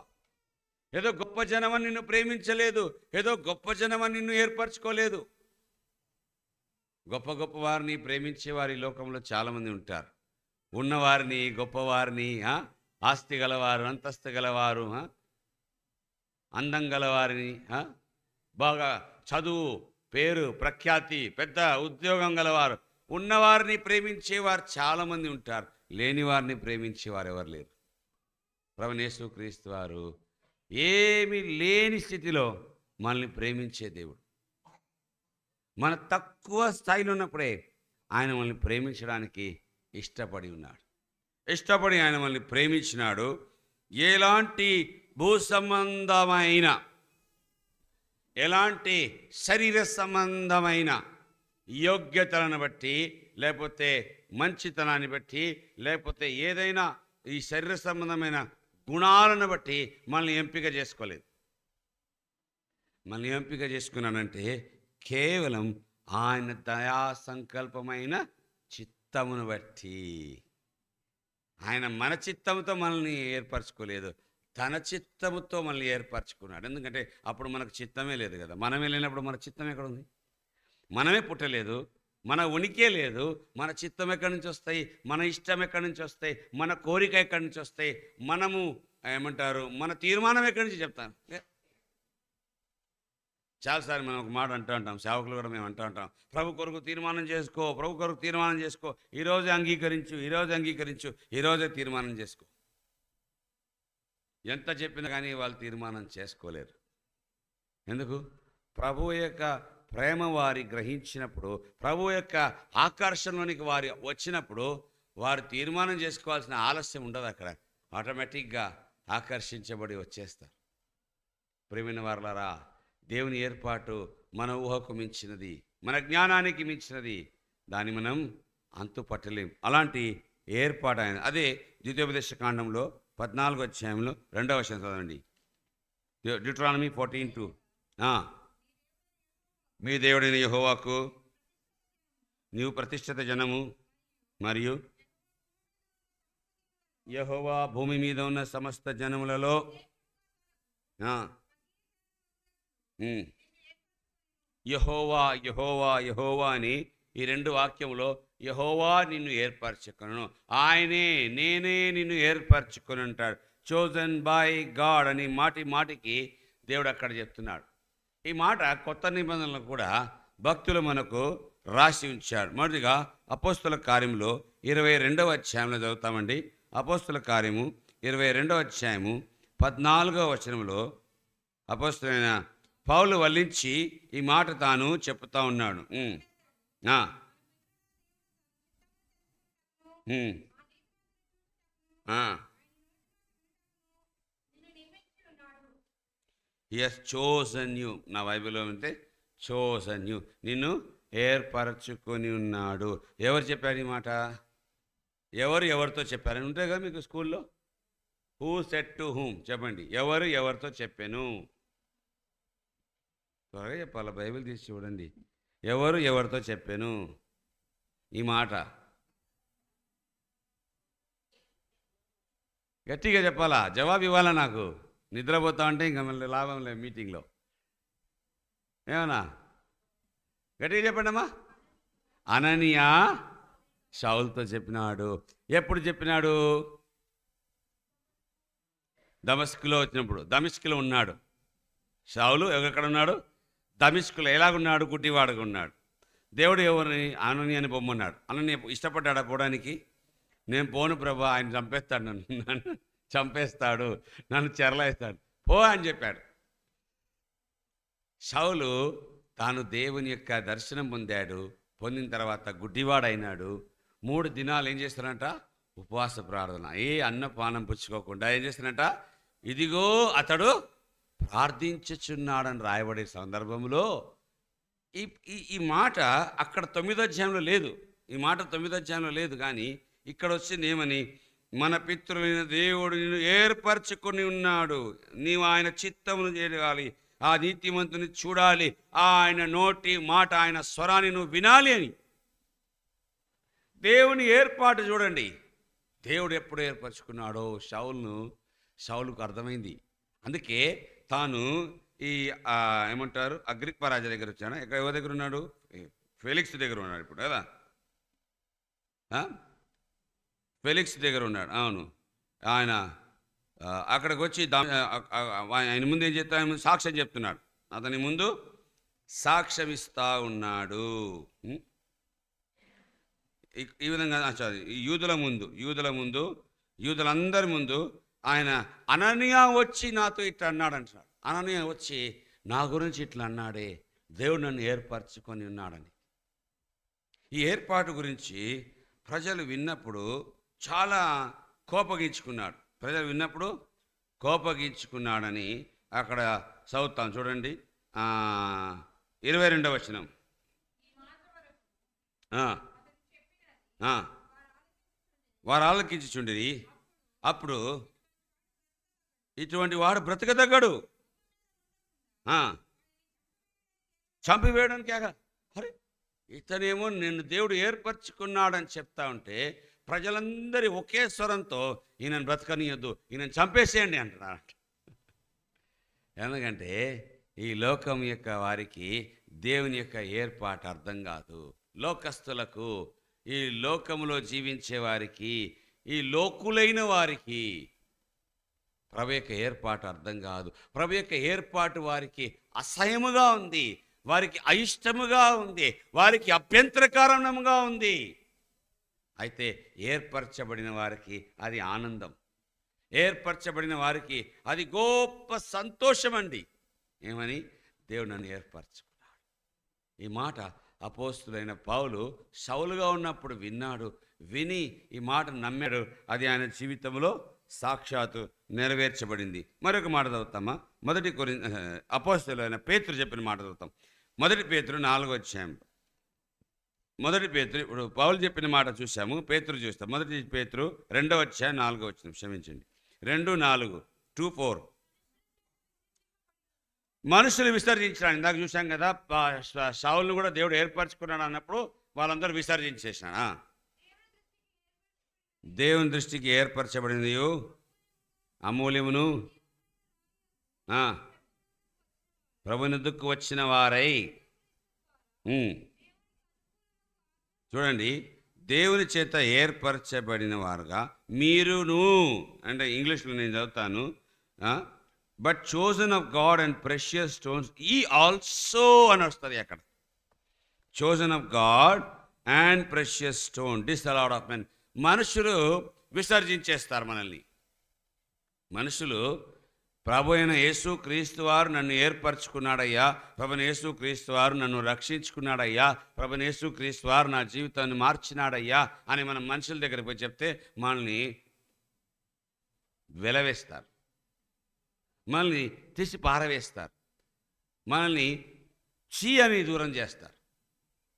ఏదో గొప్ప జనమని నిన్ను ప్రేమించలేదు, ఏదో గొప్ప జనమని నిన్ను ఏర్పరచుకోలేదు. గొప్ప వారిని ప్రేమించే వారి లోకంలో చాలామంది ఉంటారు. ఉన్నవారిని, గొప్పవారిని, ఆస్తి గలవారు, అంతస్తు గలవారు, అందం గలవారిని, బాగా చదువు, పేరు, ప్రఖ్యాతి, పెద్ద ఉద్యోగం గలవారు, ఉన్నవారిని ప్రేమించేవారు చాలామంది ఉంటారు. లేని వారిని ప్రేమించేవారు ఎవరు లేరు. ప్రభువైన యేసు క్రీస్తు వారు ఏమీ లేని స్థితిలో మనల్ని ప్రేమించే దేవుడు. మన తక్కువ స్థాయిలో ఉన్నప్పుడే ఆయన మనల్ని ప్రేమించడానికి ఇష్టపడి ఉన్నాడు. ఇష్టపడి ఆయన మనల్ని ప్రేమించినాడు. ఎలాంటి భూ సంబంధమైన, ఎలాంటి శరీర సంబంధమైన యోగ్యతలను బట్టి, లేకపోతే మంచితనాన్ని బట్టి, లేకపోతే ఏదైనా ఈ శరీర సంబంధమైన గుణాలను బట్టి మనల్ని ఎంపిక చేసుకోలేదు. మనల్ని ఎంపిక చేసుకున్నానంటే కేవలం ఆయన దయా సంకల్పమైన చిత్తమును బట్టి. ఆయన మన చిత్తంతో మనల్ని ఏర్పరచుకోలేదు, తన చిత్తముతో మనల్ని ఏర్పరచుకున్నాడు. ఎందుకంటే అప్పుడు మనకు చిత్తమే లేదు కదా. మనమే లేనప్పుడు మన చిత్తం ఎక్కడ ఉంది? మనమే పుట్టలేదు, మన ఉనికే లేదు. మన చిత్తం ఎక్కడి నుంచి వస్తాయి? మన ఇష్టం ఎక్కడి నుంచి వస్తాయి? మన కోరిక ఎక్కడి నుంచి వస్తాయి? మనము ఏమంటారు, మన తీర్మానం ఎక్కడి నుంచి చెప్తాను? చాలాసార్లు మనం ఒక మాట అంటూ ఉంటాం, సేవకులు కూడా మేము అంటూ ఉంటాం, ప్రభు కొరకు తీర్మానం చేసుకో, ప్రభు కొరకు తీర్మానం చేసుకో, ఈరోజే అంగీకరించు, ఈరోజే అంగీకరించు, ఈరోజే తీర్మానం చేసుకో. ఎంత చెప్పినా కానీ వాళ్ళు తీర్మానం చేసుకోలేరు. ఎందుకు? ప్రభు యొక్క ప్రేమ వారి గ్రహించినప్పుడు, ప్రభు యొక్క ఆకర్షణలోనికి వారి వచ్చినప్పుడు వారు తీర్మానం చేసుకోవాల్సిన ఆలస్యం ఉండదు. అక్కడ ఆటోమేటిక్గా ఆకర్షించబడి వచ్చేస్తారు. ప్రియమైన వారలారా, దేవుని ఏర్పాటు మన ఊహకు మించినది, మన జ్ఞానానికి మించినది. దాన్ని మనం అంతు పట్టలేం. అలాంటి ఏర్పాటు ఆయన. అదే ద్వితీయోపదేశ కాండంలో 14వ అధ్యాయంలో 2వ వచనం చదవండి. డ్యూటరానమీ 14:2. మీ దేవుడైన యెహోవాకు నీవు ప్రతిష్ఠిత జనము, మరియు యెహోవా భూమి మీద ఉన్న సమస్త జనములలో యెహోవా యెహోవా యెహోవా అని ఈ 2 వాక్యములో యెహోవా నిన్ను ఏర్పరచుకొనును, ఆయనే నేనే నిన్ను ఏర్పరచుకొని ఉంటాడు. చోజన్ బై గాడ్ అని మాటి మాటికి దేవుడు అక్కడ చెప్తున్నాడు. ఈ మాట కొత్త నిబంధనలు కూడా భక్తులు మనకు రాసి ఉంచాడు. మొదటిగా అపోస్తుల కార్యములో 22వ అధ్యాయంలో చదువుతామండి. అపోస్తుల కార్యము 22వ అధ్యాయము 14వ వచనంలో అపోస్తులైన పౌలు వల్లించి ఈ మాట తాను చెప్తా ఉన్నాడు. He has chosen you. నా బైబిల్లో ఉంటే chosen you, నిన్ను ఏర్పరచుకొని ఉన్నాడు. ఎవరు చెప్పారు ఈ మాట? ఎవరితో చెప్పారని ఉంటాయి కదా మీకు స్కూల్లో. Who said to whom? చెప్పండి. ఎవరితో చెప్పాను? త్వరగా చెప్పాలి, బైబిల్ తీసి చూడండి. ఎవరితో చెప్పాను ఈ మాట? గట్టిగా చెప్పాలా? జవాబు ఇవ్వాలా? నాకు నిద్రపోతా అంటే ఇంకా మళ్ళీ లాభం లేదు మీటింగ్లో. ఏమన్నా గట్టిగా చెప్పండి అమ్మా. అననీయ షౌలుతో చెప్పినాడు. ఎప్పుడు చెప్పినాడు? దమస్కులో వచ్చినప్పుడు. దమిష్కులో ఉన్నాడు షౌలు. ఎక్కడ ఉన్నాడు? దమిష్కులో. ఎలాగున్నాడు? గుడ్డివాడుగా ఉన్నాడు. దేవుడు ఎవరిని? అననీయని పొమ్మన్నాడు. అననీయ ఇష్టపడ్డాడా పోవడానికి? నేను పోను ప్రభు, ఆయన చంపేస్తాడు, నన్ను చంపేస్తాడు, నన్ను చెరలేస్తాడు, పో అని చెప్పాడు. షౌలు తాను దేవుని యొక్క దర్శనం పొందాడు. పొందిన తర్వాత గుడ్డివాడైనాడు. 3 దినాలు ఏం చేస్తారంట? ఉపవాస ప్రార్థన. అన్నపానం పుచ్చుకోకుండా ఏం చేస్తారంట? ఇదిగో అతడు ప్రార్థించుచున్నాడని రాయబడే సందర్భంలో ఈ మాట అక్కడ 9వ అధ్యాయంలో లేదు. ఈ మాట 9వ అధ్యాయంలో లేదు. కానీ ఇక్కడ వచ్చింది ఏమని? మన పితృలైన దేవుడు నిన్ను ఏర్పరచుకొని ఉన్నాడు, నీవు ఆయన చిత్తమును చేయాలి, ఆ నీతిమంతుని చూడాలి, ఆయన నోటి మాట, ఆయన స్వరాన్ని నువ్వు వినాలి అని. దేవుని ఏర్పాటు చూడండి. దేవుడు ఎప్పుడు ఏర్పరచుకున్నాడో షౌలుకు అర్థమైంది. అందుకే తాను ఈ ఏమంటారు అగ్రిప్ప రాజా దగ్గర వచ్చాడు. ఎవరి దగ్గర ఉన్నాడు? ఫెలిక్స్ దగ్గర ఉన్నాడు ఇప్పుడు కదా. ఫెలిక్స్ దగ్గర ఉన్నాడు. అవును. ఆయన అక్కడికి వచ్చి ఆయన ముందు ఏం చెప్తా? ఆయన ముందు సాక్ష్యం చెప్తున్నాడు. అతని ముందు సాక్ష్యం ఇస్తా ఉన్నాడు. ఈ విధంగా యూదులందరి ముందు ఆయన అననీయ వచ్చి నాతో ఇట్లా అన్నాడు అంటున్నాడు. అననీయ వచ్చి నా గురించి ఇట్లా అన్నాడే, దేవుడు నన్ను ఏర్పరచుకొని ఉన్నాడని. ఈ ఏర్పాటు గురించి ప్రజలు విన్నప్పుడు చాలా కోపగించుకున్నాడు. కోపగించుకున్నాడని అక్కడ చదువుతాం చూడండి. ఆ, 22వ వచనం. ఆ, ఆ, వారు ఆలకించుచుండిరి. అప్పుడు ఇటువంటి వాడు బ్రతకదగ్గడు, చంపివేయడానికి అరే, ఇతనేమో నిన్ను దేవుడు ఏర్పరచుకున్నాడని చెప్తా ఉంటే ప్రజలందరి ఒకే స్వరంతో ఈయనను బ్రతకనియొద్దు, ఈయనను చంపేసేయండి అంటున్నారు. ఎందుకంటే ఈ లోకం యొక్క వారికి దేవుని యొక్క ఏర్పాటు అర్థం కాదు. లోకస్తులకు, ఈ లోకములో జీవించే వారికి, ఈ లోకులైన వారికి ప్రభు యొక్క ఏర్పాటు అర్థం కాదు. ప్రభు యొక్క ఏర్పాటు వారికి అసహ్యముగా ఉంది, వారికి అయిష్టముగా ఉంది, వారికి అభ్యంతరకారణముగా ఉంది. అయితే ఏర్పరచబడిన వారికి అది ఆనందం, ఏర్పరచబడిన వారికి అది గొప్ప సంతోషం అండి. ఏమని? దేవుడు నన్ను ఏర్పరచుకున్నాడు. ఈ మాట అపోస్తులైన పౌలు సౌలుగా ఉన్నప్పుడు విన్నాడు, విని ఈ మాట నమ్మాడు. అది ఆయన జీవితంలో సాక్షాత్తు నెరవేర్చబడింది. మరొక మాట చదువుతామా? అపోస్తులైన పేతురు చెప్పిన మాట చదువుతాం. 1 పేతురు 4వ అధ్యాయం. 1 పేతురు, ఇప్పుడు పౌలు చెప్పిన మాట చూసాము, పేతురు చూస్తాం. 1 పేతురు 2వ అధ్యాయం 4వ వచనం, క్షమించండి, 2:4, 2:4. మనుషులు విసర్జించడానికి ఇందాక చూసాం కదా, సౌలును కూడా దేవుడు ఏర్పరచుకున్నాడు అన్నప్పుడు వాళ్ళందరూ విసర్జించేసినా. దేవుని దృష్టికి ఏర్పరచబడింది అమూల్యమును ప్రభునిద్దుకు వచ్చిన వారై. చూడండి, దేవుని చేత ఏర్పరచబడిన వారుగా మీరును, అంటే ఇంగ్లీష్లో నేను చదువుతాను, but chosen of God and precious stones ఈ ఆల్సో అని వస్తుంది అక్కడ. Chosen of God and precious stone disallowed of men. మనుషులు విసర్జించేస్తారు మనల్ని. మనుషులు ప్రభు అయిన యేసు క్రీస్తు వారు నన్ను ఏర్పరచుకున్నాడయ్యా, ప్రభుని యేసు క్రీస్తు వారు నన్ను రక్షించుకున్నాడయ్యా, ప్రభుని యేసు క్రీస్తు వారు నా జీవితాన్ని మార్చినాడయ్యా అని మనం మనుషుల దగ్గరికి పోయి చెప్తే మనల్ని వెలవేస్తారు, మనల్ని తీసి పారవేస్తారు, మనల్ని చీ అని దూరం చేస్తారు.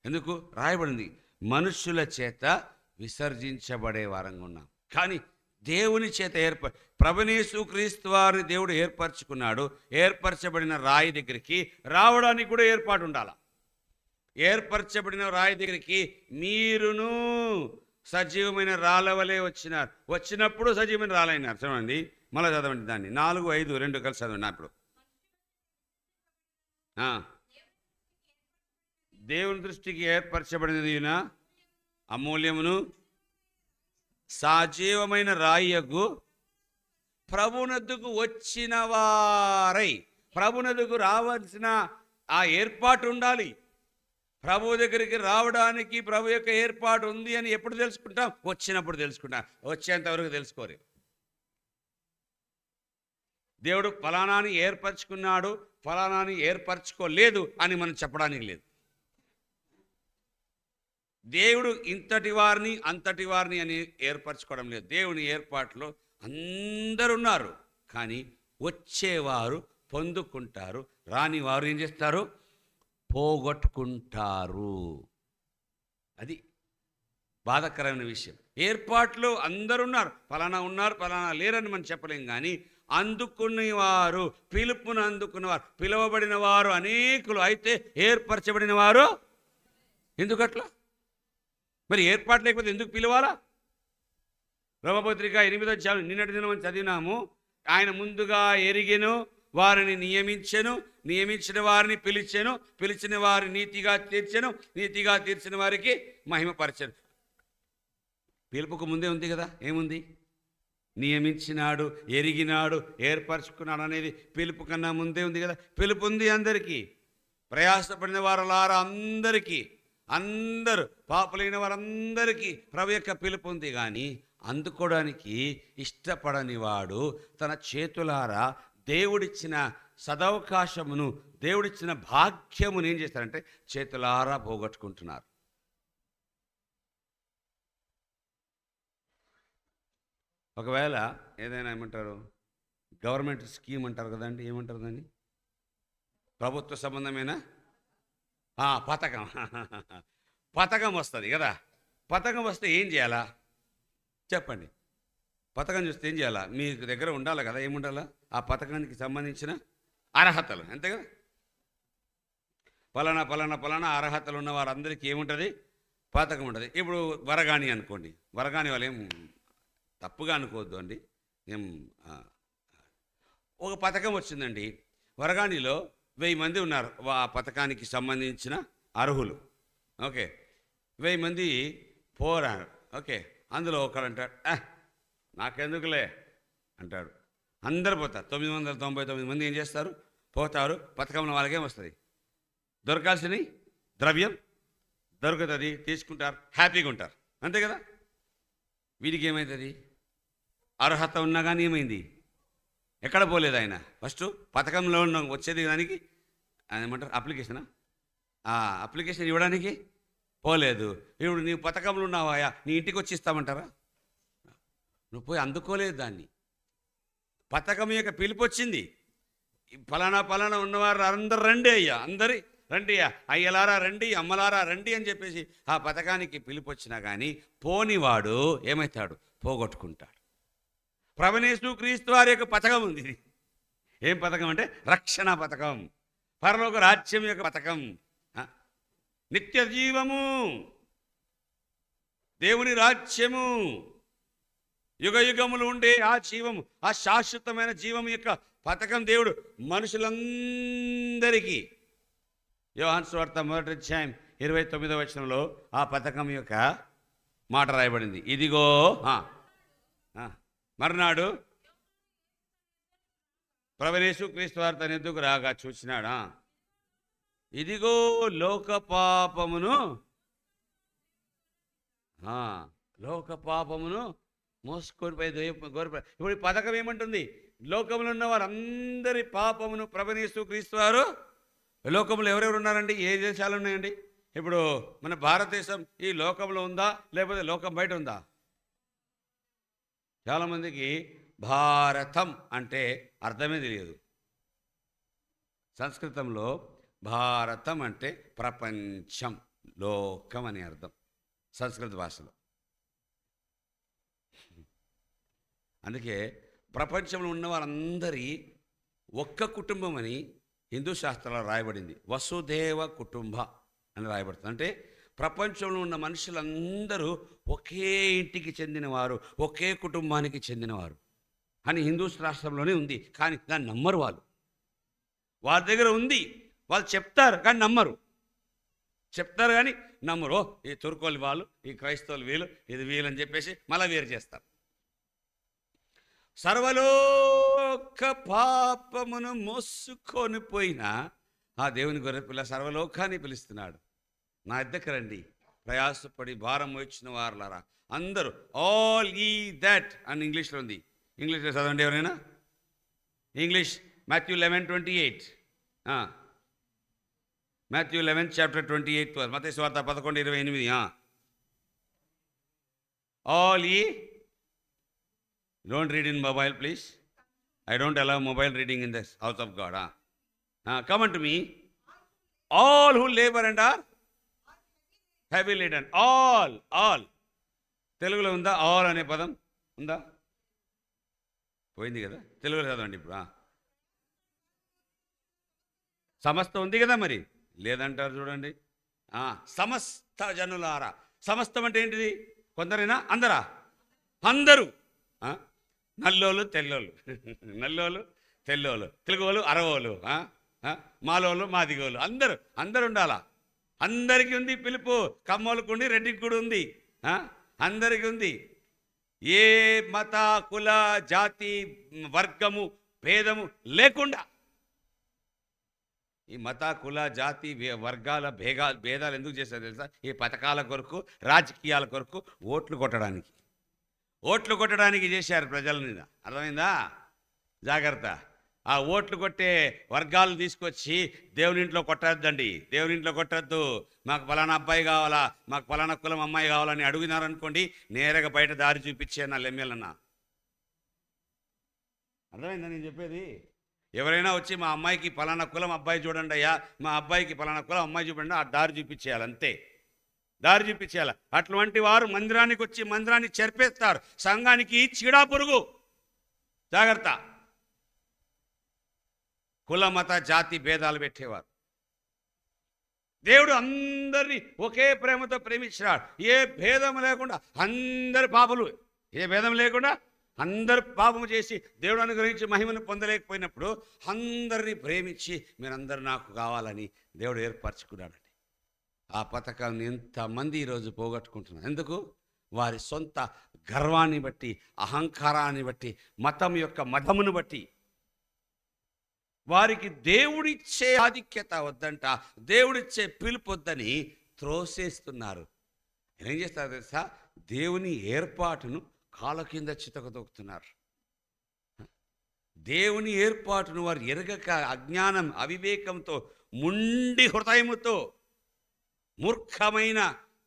ఎందుకు? రాయబడింది మనుషుల చేత విసర్జించబడే వారంగా ఉన్నాం. కానీ దేవుని చేత ప్రభుని యేసు క్రీస్తు వారిని దేవుడు ఏర్పరచుకున్నాడు. ఏర్పరచబడిన రాయి దగ్గరికి రావడానికి కూడా ఏర్పాటు ఉండాలి. ఏర్పరచబడిన రాయి దగ్గరికి మీరును సజీవమైన రాళ్ళవలే వచ్చినారు. వచ్చినప్పుడు సజీవమైన రాళ్ళైనారు. చూడండి, మళ్ళీ చదవండి దాన్ని, 4, 5, 2 కలిసి చదవండి. అప్పుడు దేవుని దృష్టికి ఏర్పరచబడినది అమూల్యమును సజీవమైన రాయియగు ప్రభునద్దుకు వచ్చిన వారై. ప్రభునద్దుకు రావాల్సిన ఆ ఏర్పాటు ఉండాలి. ప్రభు దగ్గరికి రావడానికి ప్రభు యొక్క ఏర్పాటు ఉంది అని ఎప్పుడు తెలుసుకుంటాం? వచ్చినప్పుడు తెలుసుకుంటాం. వచ్చేంతవరకు తెలుసుకోరు. దేవుడు ఫలానాని ఏర్పరచుకున్నాడు, ఫలానాని ఏర్పరచుకోలేదు అని మనం చెప్పడానికి లేదు. దేవుడు ఇంతటి వారిని అంతటి వారిని అని ఏర్పరచుకోవడం లేదు. దేవుని ఏర్పాటులో అందరు ఉన్నారు, కానీ వచ్చేవారు పొందుకుంటారు, రాని వారు ఏం చేస్తారు? పోగొట్టుకుంటారు. అది బాధాకరమైన విషయం. ఏర్పాట్లో అందరు ఉన్నారు, ఫలానా ఉన్నారు, ఫలానా లేరని మనం చెప్పలేం. కానీ అందుకునేవారు, పిలుపును అందుకున్నవారు, పిలువబడిన వారు అనేకులు, అయితే ఏర్పరచబడిన వారు ఎందుకట్లా? మరి ఏర్పాటు లేకపోతే ఎందుకు పిలవాలా? రోమపత్రిక 8వ అధ్యాయం నిన్నటి దినం చదివినాము. ఆయన ముందుగా ఎరిగెను, వారిని నియమించెను, నియమించిన వారిని పిలిచెను, పిలిచిన వారిని నీతిగా తీర్చెను, నీతిగా తీర్చిన వారికి మహిమపరచెను. పిలుపుకు ముందే ఉంది కదా, ఏముంది? నియమించినాడు, ఎరిగినాడు, ఏర్పరచుకున్నాడు అనేది పిలుపు కన్నా ముందే ఉంది కదా. పిలుపు ఉంది అందరికీ, ప్రయాసపడిన వారులారా అందరికీ, అందరూ పాపులైన వారందరికీ ప్రభు యొక్క పిలుపు ఉంది. కానీ అందుకోవడానికి ఇష్టపడని వాడు తన చేతులారా దేవుడిచ్చిన సదవకాశమును, దేవుడిచ్చిన భాగ్యమును ఏం చేస్తారంటే చేతులారా పోగొట్టుకుంటున్నారు. ఒకవేళ ఏదైనా ఏమంటారు, గవర్నమెంట్ స్కీమ్ అంటారు కదండి, ఏమంటారు దాన్ని? ప్రభుత్వ సంబంధమైన పథకం పథకం వస్తుంది కదా. పథకం వస్తే ఏం చేయాలా చెప్పండి? పథకం చూస్తే ఏం చేయాలా? మీ దగ్గర ఉండాలి కదా. ఏముండాలా? ఆ పథకానికి సంబంధించిన అర్హతలు, అంతే కదా. పలానా పలానా పలానా అర్హతలు ఉన్న వారందరికీ ఏముంటుంది? పథకం ఉంటుంది. ఇప్పుడు వరగాని అనుకోండి. వరగాని వాళ్ళు ఏం తప్పుగా అనుకోవద్దు అండి. ఏం ఒక పథకం వచ్చిందండి. వరగానిలో 1000 మంది ఉన్నారు ఆ పథకానికి సంబంధించిన అర్హులు. ఓకే, 1000 మంది పోరారు. ఓకే, అందులో ఒకడు అంటాడు, నాకెందుకులే అంటాడు. అందరు పోతారు. 999 మంది ఏం చేస్తారు? పోతారు. పథకంలో వాళ్ళకేం వస్తుంది? దొరకాల్సిన ద్రవ్యం దొరుకుతుంది, తీసుకుంటారు, హ్యాపీగా ఉంటారు, అంతే కదా. వీడికి ఏమవుతుంది? అర్హత ఉన్నా కానీ ఏమైంది? ఎక్కడ పోలేదు ఆయన. ఫస్ట్ పథకంలో ఉన్న వచ్చేది దానికి ఏమంటారు? అప్లికేషనా? అప్లికేషన్ ఇవ్వడానికి పోలేదు. ఇప్పుడు నీ పథకంలో ఉన్నావాయా, నీ ఇంటికి వచ్చి ఇస్తామంటారా? నువ్వు పోయి అందుకోలేదు దాన్ని. పథకం యొక్క పిలుపు వచ్చింది. ఫలానా ఫలానా ఉన్నవారు అందరు రండి అయ్యా, అందరి రండి అయ్యలారా రండి, అమ్మలారా రండి అని చెప్పేసి ఆ పథకానికి పిలుపు వచ్చినా కానీ పోనివాడు ఏమవుతాడు? పోగొట్టుకుంటాడు. ప్రభువైన క్రీస్తు వారి యొక్క పథకం ఉంది. ఏం పథకం అంటే? రక్షణ పథకం, పరలోక రాజ్యం యొక్క పథకం, నిత్య జీవము, దేవుని రాజ్యము, యుగ యుగములు ఉండే ఆ జీవము, ఆ శాశ్వతమైన జీవం యొక్క పథకం దేవుడు మనుషులందరికీ. యోహాను సువార్త 1వ అధ్యాయం 29వ వచనంలో ఆ పథకం యొక్క మాట రాయబడింది. ఇదిగో మర్నాడు ప్రభువైన క్రీస్తు వారు తన ఎద్దుకు రాగా చూసినాడా, ఇదిగో లోక పాపమును మోసుకొని పోయి ఇప్పుడు ఈ పథకం ఏమంటుంది? లోకంలో ఉన్న వారందరి పాపమును ప్రభువైన క్రీస్తు వారు. లోకంలో ఎవరెవరు ఉన్నారండి? ఏ దేశాలు ఉన్నాయండి? ఇప్పుడు మన భారతదేశం ఈ లోకంలో ఉందా, లేకపోతే లోకం బయట ఉందా? చాలామందికి భారతం అంటే అర్థమే తెలియదు. సంస్కృతంలో భారతం అంటే ప్రపంచం, లోకం అని అర్థం సంస్కృత భాషలో. అందుకే ప్రపంచంలో ఉన్న వారందరి ఒక్క కుటుంబం అని హిందూ శాస్త్రాల్లో రాయబడింది. వసుదేవ కుటుంబ అని రాయబడుతుంది. అంటే ప్రపంచంలో ఉన్న మనుషులందరూ ఒకే ఇంటికి చెందినవారు, ఒకే కుటుంబానికి చెందినవారు అని హిందూ శాస్త్రంలోనే ఉంది. కానీ దాన్ని నమ్మరు వాళ్ళు. వాళ్ళ దగ్గర ఉంది, వాళ్ళు చెప్తారు కానీ నమ్మరు. చెప్తారు కానీ నమ్మరు. ఈ తుర్కోలు వాళ్ళు, ఈ క్రైస్తవులు వీళ్ళు, ఇది వీళ్ళని చెప్పేసి మళ్ళీ వేరు చేస్తారు. సర్వలోక పాపమును మోసుకొని పోయిన ఆ దేవుని గొర్రెపిల్ల సర్వలోకాన్ని పిలుస్తున్నాడు. నా దగ్గర రండి ప్రయాసపడి భారం వచ్చిన వారులారా అందరూ. ఆల్ ఈ దట్ అని ఇంగ్లీష్లో ఉంది. ఇంగ్లీష్లో చదవండి ఎవరైనా. English Matthew 11:28. Matthew 11 chapter 28. మత్తయి సువార్త 11:28. ఆల్ ఈ. Don't read in mobile, please. I don't allow mobile reading in this house of God. Come unto me, all who labor and are heavy laden. All. తెలుగులో ఉందా all అనే పదం? ఉందా? పోయింది కదా. తెలుగులో చదవండి ఇప్పుడు. సమస్త ఉంది కదా, మరి లేదంటారు చూడండి. సమస్త జనులారా. సమస్తం అంటే ఏంటిది? కొందరైనా అందరా? అందరూ. నల్లోళ్ళు తెల్లోళ్ళు, నల్లోళ్ళు తెల్లోళ్ళు, తెలుగులు అరవోళ్ళు, మాలోళ్ళు మాదిగోళ్ళు, అందరూ ఉండాలా. అందరికీ ఉంది పిలుపు. కమ్మోళ్ళకు ఉండి, రెడ్డికి కూడా ఉంది, అందరికీ ఉంది. ఏ మత కుల జాతి వర్గము భేదము లేకుండా. ఈ మత కుల జాతి వర్గాల భేదాలు ఎందుకు చేస్తారు తెలుసా? ఈ పథకాల కొరకు, రాజకీయాల కొరకు, ఓట్లు కొట్టడానికి చేశారు ప్రజల మీద. అర్థమైందా? జాగ్రత్త. ఆ ఓట్లు కొట్టే వర్గాలు తీసుకొచ్చి దేవుని ఇంట్లో కొట్టద్దండి. దేవుని ఇంట్లో కొట్టద్దు. మాకు ఫలానా అబ్బాయి కావాలా, మాకు ఫలానా కులం అమ్మాయి కావాలని అడుగుతున్నారనుకోండి, నేరుగా బయట దారి చూపించే నా లెమ్మెలన్నా. అర్థమైందా నేను చెప్పేది? ఎవరైనా వచ్చి మా అమ్మాయికి పలానా కులం అబ్బాయి చూడండి అయ్యా, మా అబ్బాయికి పలానా కులం అమ్మాయి చూడండి, ఆ దారి చూపించేయాలి, అంతే, దారి చూపించేయాలి. అటువంటి వారు మందిరానికి వచ్చి మందిరాన్ని చెరిపేస్తారు. సంఘానికి చీడా పురుగు. జాగ్రత్త. కుల మత జాతి భేదాలు పెట్టేవారు. దేవుడు అందరినీ ఒకే ప్రేమతో ప్రేమించినాడు. ఏ భేదం లేకుండా అందరి పాపలు, ఏ భేదం లేకుండా అందరు పాపము చేసి దేవుడు అనుగ్రహించి మహిమను పొందలేకపోయినప్పుడు అందరినీ ప్రేమించి మీరందరూ నాకు కావాలని దేవుడు ఏర్పరచుకున్నాడండి. ఆ పథకాన్ని ఎంతమంది ఈరోజు పోగొట్టుకుంటున్నారు. ఎందుకు? వారి సొంత గర్వాన్ని బట్టి, అహంకారాన్ని బట్టి, మతం యొక్క మతమును బట్టి. వారికి దేవుడిచ్చే ఆధిక్యత వద్దంట, దేవుడిచ్చే పిలుపు వద్దని త్రోసేస్తున్నారు. ఏం చేస్తారు తెలుసా? దేవుని ఏర్పాటును కాళ్ళ కింద చితకదొక్కుతున్నారు. దేవుని ఏర్పాటును వారు ఎరగక అజ్ఞానం, అవివేకంతో, ముండి హృదయముతో, మూర్ఖమైన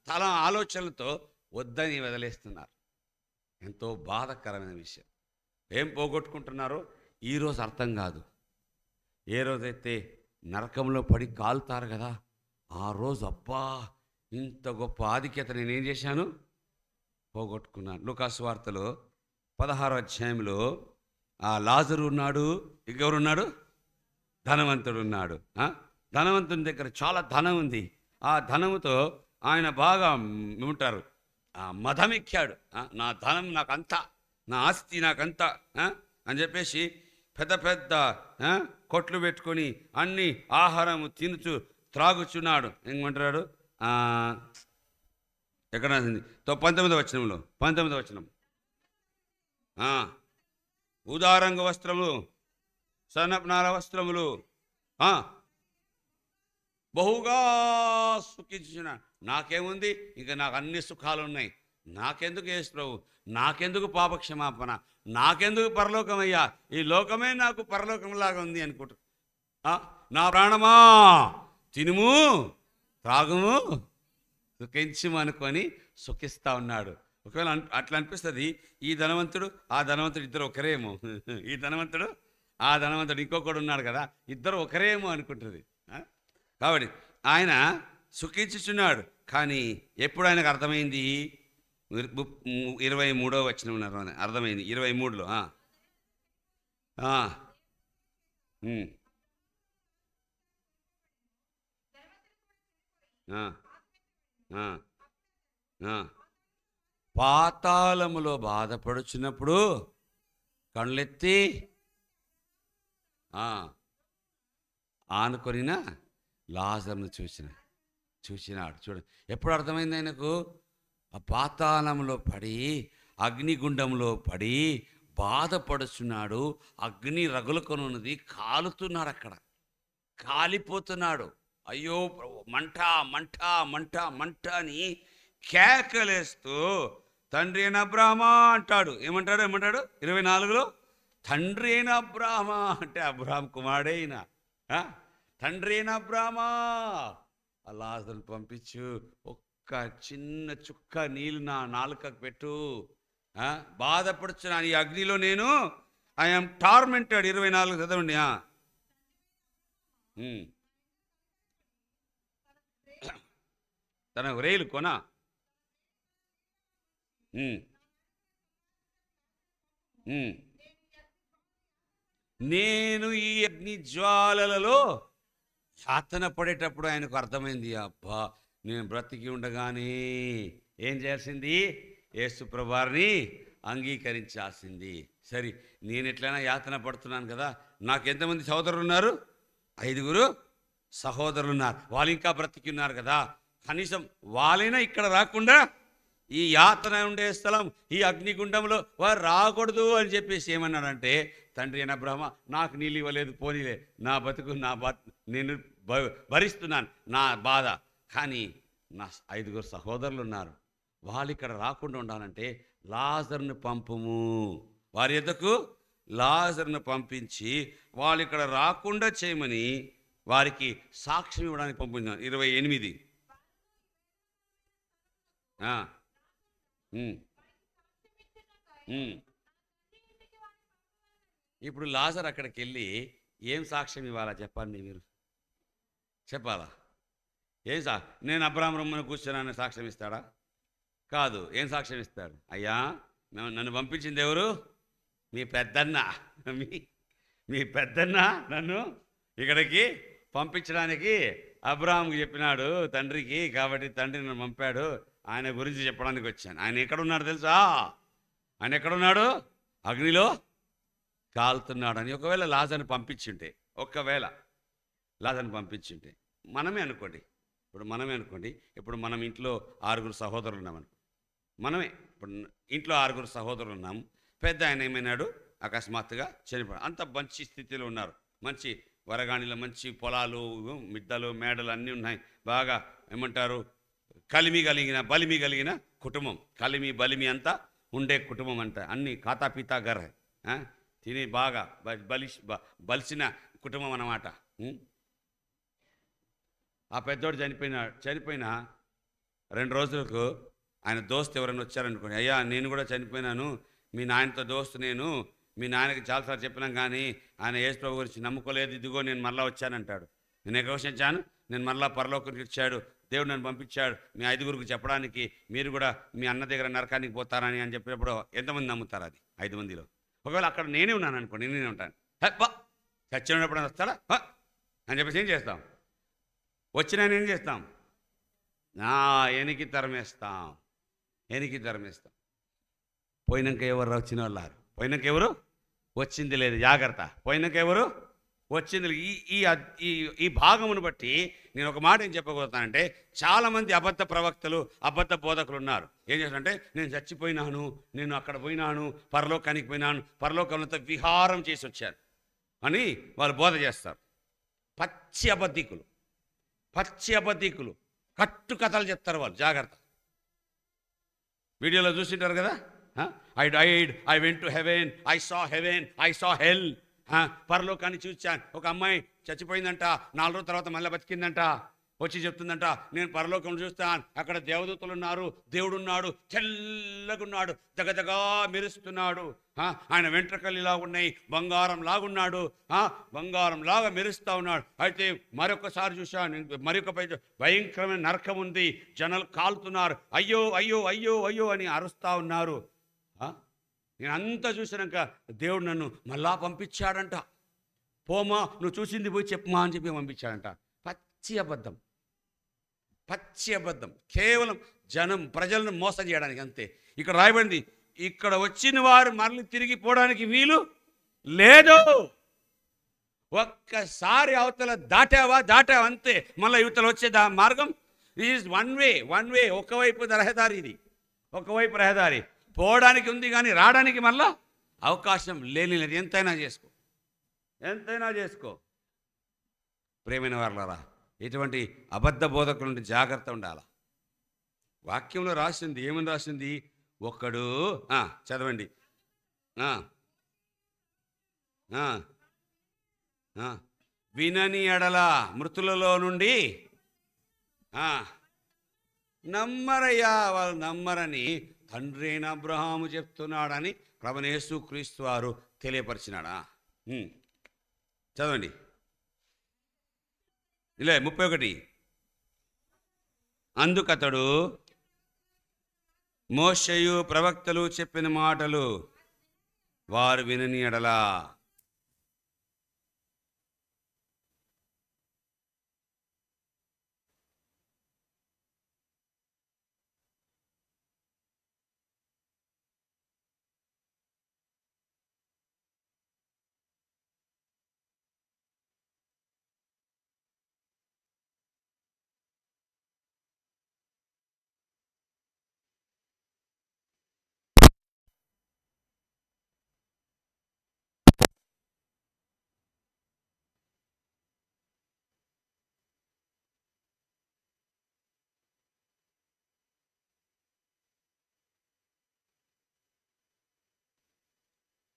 తల ఆలోచనలతో వద్దని వదిలేస్తున్నారు. ఎంతో బాధాకరమైన విషయం. ఏం పోగొట్టుకుంటున్నారో ఈరోజు అర్థం కాదు. ఏ రోజైతే నరకంలో పడి కాలుతారు కదా, ఆ రోజు అబ్బా ఇంత గొప్ప ఆధిక్యత నేనేం చేశాను, పోగొట్టుకున్నాను. లూకాసు వార్తలో 16వ అధ్యాయంలో ఆ లాజరు ఉన్నాడు, ఇంకెవరున్నాడు? ధనవంతుడు ఉన్నాడు. ధనవంతుని దగ్గర చాలా ధనం ఉంది. ఆ ధనముతో ఆయన బాగా ఉంటారు, మదమెక్కాడు. నా ధనం నాకంతా, నా ఆస్తి నాకంతా అని చెప్పేసి పెద్ద పెద్ద కొట్లు పెట్టుకొని అన్ని ఆహారము తినుచు త్రాగుచున్నాడు. ఏమంటాడు? ఎక్కడ 19వ వచనంలో, 19వ వచనం, ఉదారంగ వస్త్రములు, సన్నపనార వస్త్రములు, బహుగా సుఖించిన. నాకేముంది? ఇంకా నాకు అన్ని సుఖాలు ఉన్నాయి, నాకెందుకు యేసు ప్రభు, నాకెందుకు పాపక్షమాపణ, నాకెందుకు పరలోకమయ్యా, ఈ లోకమే నాకు పరలోకంలాగా ఉంది అనుకుంటా. నా ప్రాణమా తినుము త్రాగుము సుఖించుము అనుకొని సుఖిస్తూ ఉన్నాడు. ఒకవేళ అట్లా అనిపిస్తుంది, ఈ ధనవంతుడు ఆ ధనవంతుడు ఇద్దరు ఒకరేమో, ఈ ధనవంతుడు ఆ ధనవంతుడు ఇంకొకడు ఉన్నాడు కదా, ఇద్దరు ఒకరేమో అనుకుంటుంది. కాబట్టి ఆయన సుఖించుచున్నాడు. కానీ ఎప్పుడు ఆయనకు అర్థమైంది? 23వ వచనంలో అర్థమైంది. 23లో పాతాళములో బాధపడుచున్నప్పుడు కళ్ళెత్తి ఆనుకొనిన లాజరును చూసినాడు. చూడండి, ఎప్పుడు అర్థమైంది ఆయనకు? ఆ పాతాళంలో పడి, అగ్నిగుండంలో పడి బాధపడుచున్నాడు. అగ్ని రగులుకొనున్నది, కాలుతున్నాడు, అక్కడ కాలిపోతున్నాడు. అయ్యో మంట మంట మంట మంట అని కేకలేస్తూ తండ్రి అయిన అబ్రాహమా అంటాడు. ఏమంటాడు? 24లో తండ్రి అయిన అబ్రాహమా అంటే అబ్రాహం కుమారుడే అయినా, తండ్రి అయిన అబ్రాహమా లాజరును పంపించు, ఒక్క చిన్న చుక్క నీళ్ళు నా నాలుకకు పెట్టు, బాధపడుచున్నాను ఈ అగ్నిలో నేను, ఐఎమ్ టార్మెంటెడ్. 24 చదవండి. తన రేలు కొన నేను ఈ అగ్ని జ్వాలలలో యాతన పడేటప్పుడు ఆయనకు అర్థమైంది, అబ్బా నేను బ్రతికి ఉండగానే ఏం చేయాల్సింది? యేసు ప్రభువారిని అంగీకరించాల్సింది. సరే, నేను ఎట్లయినా యాతన పడుతున్నాను కదా, నాకు ఎంతమంది సహోదరులు ఉన్నారు? 5 సహోదరులు ఉన్నారు. వాళ్ళు ఇంకా బ్రతికి ఉన్నారు కదా, కనీసం వాళ్ళైనా ఇక్కడ రాకుండా ఈ యాతన ఉండే స్థలం, ఈ అగ్నిగుండంలో వారు రాకూడదు అని చెప్పేసి ఏమన్నాడంటే, తండ్రి అయిన బ్రహ్మ నాకు నీళ్ళు ఇవ్వలేదు, పోనీలే, నా బతుకు నేను భరిస్తున్నాను నా బాధ, కానీ నా 5 సహోదరులు ఉన్నారు, వాళ్ళు ఇక్కడ రాకుండా ఉండాలంటే లాజరును పంపుము. వారి యొద్దకు లాజరును పంపించి వాళ్ళు ఇక్కడ రాకుండా చేయమని వారికి సాక్ష్యం ఇవ్వడానికి పంపించాను. 28 ఇప్పుడు లాజరు అక్కడికి వెళ్ళి ఏం సాక్ష్యం ఇవ్వాలా చెప్పండి మీరు? చెప్పాలా? ఏం నేను అబ్రాహాం రమ్మని కూర్చున్నానని సాక్ష్యం ఇస్తాడా? కాదు. ఏం సాక్ష్యం ఇస్తాడు? అయ్యా, నన్ను పంపించింది ఎవరు? మీ పెద్దన్న. మీ మీ పెద్దన్న నన్ను ఇక్కడికి పంపించడానికి అబ్రాహాంకి చెప్పినాడు తండ్రికి. కాబట్టి తండ్రి నన్ను పంపాడు. ఆయన గురించి చెప్పడానికి వచ్చాను. ఆయన ఎక్కడున్నాడు తెలుసా? ఆయన ఎక్కడున్నాడు? అగ్నిలో కాలుతున్నాడని. ఒకవేళ లాజర్ని పంపించుంటే, ఒకవేళ లాజర్ని పంపించుంటే, మనమే అనుకోండి, ఇప్పుడు మనం ఇంట్లో 6 సహోదరులు ఉన్నామని, మనమే ఇప్పుడు ఇంట్లో 6 సహోదరులు ఉన్నాము. పెద్ద ఆయన ఏమైనాడు? అకస్మాత్తుగా చనిపోయాడు. అంత మంచి స్థితిలో ఉన్నారు. మంచి వరగాణిలో మంచి పొలాలు, మిద్దలు, మేడలు అన్నీ ఉన్నాయి. బాగా ఏమంటారు, బలిమి కలిగిన కుటుంబం. బలిమి అంతా ఉండే కుటుంబం అంట. అన్ని ఖాతా పీతా గర్ తిని బాగా బలిసిన కుటుంబం అన్నమాట. ఆ పెద్దోడు చనిపోయిన 2 రోజులకు ఆయన దోస్తు ఎవరైనా వచ్చారనుకోండి, అయ్యా నేను కూడా చనిపోయినాను, మీ నాయనతో దోస్తు నేను, మీ నాయనకి చాలాసార్లు చెప్పినాం కానీ ఆయన యేసు ప్రభు గురించి నమ్ముకోలేదు, ఇదిగో నేను మరలా వచ్చానంటాడు. నేను ఎక్కడ వచ్చాను? నేను మరలా పరలోకానికి వచ్చాడు, దేవుడు నన్ను పంపించాడు మీ 5గురికి చెప్పడానికి, మీరు కూడా మీ అన్న దగ్గర నరకానికి పోతారని అని చెప్పినప్పుడు ఎంతమంది నమ్ముతారు? అది 5 మందిలో. ఒకవేళ అక్కడ నేనే ఉన్నాను అనుకోండి, నేనే ఉంటాను, చచ్చినప్పుడు వస్తాడా అని చెప్పేసి ఏం చేస్తాం? వచ్చినా ఏం చేస్తాం? ఎనికి తరమేస్తాం. పోయినాక ఎవరు వచ్చిన వాళ్ళు? పోయినాక ఎవరు వచ్చింది లేదు, జాగ్రత్త. పోయినాక ఎవరు వచ్చింది? ఈ భాగమును బట్టి నేను ఒక మాట ఏం చెప్పబోతానంటే, చాలామంది అబద్ధ ప్రవక్తలు, అబద్ధ బోధకులు ఉన్నారు. ఏం చేస్తారంటే, నేను చచ్చిపోయినాను, నేను అక్కడ పోయినాను, పరలోకానికి పోయినాను, పరలోకంలో విహారం చేసి వచ్చాను అని వాళ్ళు బోధ చేస్తారు. పచ్చి అబద్ధికులు కట్టు కథలు చెప్తారు వాళ్ళు. జాగ్రత్త. వీడియోలో చూసింటారు కదా, I died, I went to heaven, I saw hell. పరలోకాన్ని చూచాను. ఒక అమ్మాయి చచ్చిపోయిందంట, 4 రోజుల తర్వాత మళ్ళీ బతికిందంట. వచ్చి చెప్తుందంట, నేను పరలోకం చూస్తాను, అక్కడ దేవదూతలు ఉన్నారు, దేవుడు ఉన్నాడు, తెల్లగున్నాడు, జగజగా మెరుస్తున్నాడు, ఆయన వెంట్రుకలు ఇలా ఉన్నాయి, బంగారం లాగున్నాడు, బంగారం లాగా మెరుస్తూ ఉన్నాడు. అయితే మరొకసారి చూశాను, మరొక భయంకరమైన నరకం ఉంది, జనాలు కాలుతున్నారు, అయ్యో అయ్యో అయ్యో అయ్యో అని అరుస్తూ ఉన్నారు. నేను అంతా చూసినాక దేవుడు నన్ను మళ్ళా పంపించాడంట. పోమా, నువ్వు చూసింది పోయి చెప్పమా అని చెప్పి పంపించాడంట. పచ్చి అబద్ధం. కేవలం ప్రజలను మోసం చేయడానికి అంతే. ఇక్కడ రాయబడింది, ఇక్కడ వచ్చిన వారు మళ్ళీ తిరిగి పోవడానికి వీలు లేదు. ఒక్కసారి అవతల దాటావా అంతే. మళ్ళీ యువతలు వచ్చే మార్గం ఈజ్ వన్ వే. ఒకవైపు రహదారి, ఇది ఒకవైపు రహదారి. పోవడానికి ఉంది కానీ రావడానికి మళ్ళా అవకాశం లేదు. ఎంతైనా చేసుకో. ప్రేమైన వారలారా, ఇటువంటి అబద్ధ బోధకుల నుండి జాగ్రత్త ఉండాలి. వాక్యంలో రాసింది ఏమని రాసింది? ఒకడు చదవండి, వినని ఎడల మృతులలో నుండి నమ్మరయ్యా, వాళ్ళు నమ్మరని తండ్రి అయిన అబ్రహాము చెప్తున్నాడని ప్రభువైన యేసుక్రీస్తు వారు తెలియపరిచినాడా? చదవండి, ఇలా 31. అందుకతడు మోషేయు ప్రవక్తలు చెప్పిన మాటలు వారు వినని ఎడలా.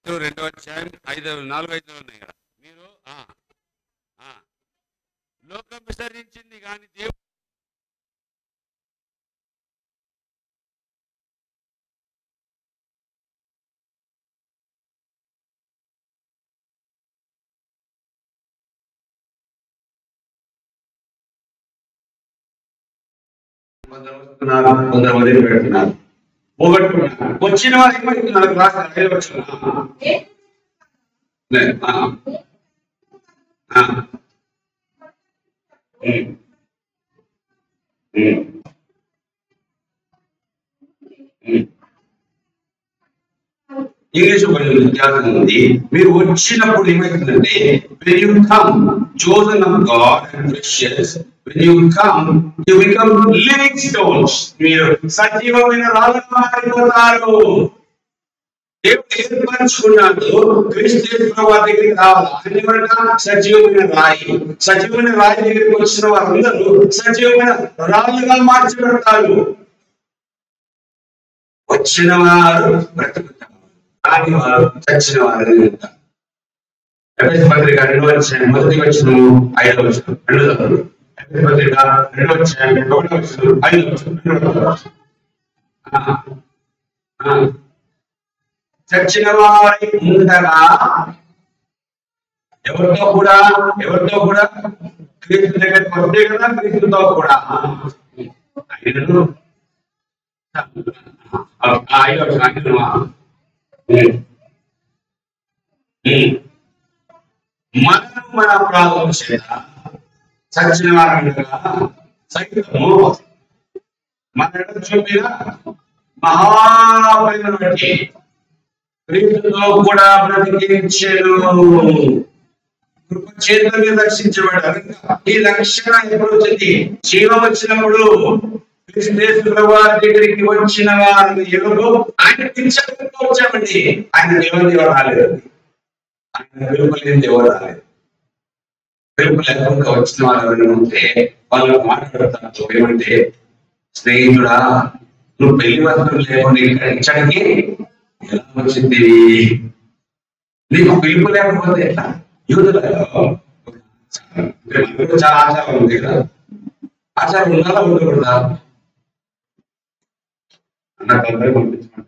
రెండవ అధ్యాయం 4-5 ఉన్నాయి కదా. మీరు లోకం విసర్జించింది కానీ దేవుడు కొందరు వస్తున్నారు, కొందరు వదిలి పెడుతున్నారు, పోగొట్టుకున్నారు. వచ్చిన వారు ఏమవుతున్నారు? రాష్ట్రాలు వచ్చిన ఇంగ్లీష్ కొంచెం వ్యత్యాసం ఉంది. మీరు వచ్చినప్పుడు ఏమవుతుందంటే, when you come chosen of God and precious, when you come you become living stones. మీరు సజీవమైన రాళ్ళుగా మారిపోతారు. దేవుడు ఏర్పరచుకున్నాడు, క్రీస్తు ప్రభు దగ్గరికి రావాలి. ఆయన ఎవరంట? సజీవమైన రాయి. సజీవమైన రాయి దగ్గరికి వచ్చిన వారందరూ సజీవమైన రాళ్ళుగా మార్చబడతారు. వచ్చిన వారు బ్రతుకుతారు, రాని వారు చచ్చిన వారు. ఎఫెసీ పత్రిక 2వ మొదటి వచనం 5వ వచనం 2 ఎఫెసీ పత్రిక 2వ 5వ వచనం. చచ్చిన వారి ఉండగా ఎవరితో కూడా క్రీస్తు దగ్గరికి వస్తే కదా, క్రీస్తుతో కూడా ఆయనను మన ప్రాణం చేత చచ్చిన వారంగా సైతము మన ఎడల చూపిన మహాప్రేమను బట్టి క్రీస్తుతో కూడా బ్రతికించెను. కృప చేత మీద రక్షించబడ్డారు. ఈ రక్షణ ఎప్పుడు వచ్చింది? జీవం వచ్చినప్పుడు. క్రీస్తు ప్రభు దగ్గరికి వచ్చిన వారిని ఎవరు? ఆయన పిలిచాక వచ్చామండి. ఆయన దేవుని ఎవరు రాలేదు, ఆయన పిలుపులేని ఎవరు రాలేదు. పిలుపు లేకుండా వచ్చిన వారు ఎవరైనా ఉంటే వాళ్ళు మాట్లాడతారు ఏమంటే, స్నేహితుడా, నువ్వు పెళ్లి వస్త్రం లేకుండా ఇచ్చడికి ఎలా వచ్చింది? నీకు పిలుపు లేకపోతే ఎట్లా? యూదులలో చాలా ఆచారం ఉంది కదా, ఆచారం ఉండాలా ఉండకూడదా? అన్న కలపై పంపించమంటారు.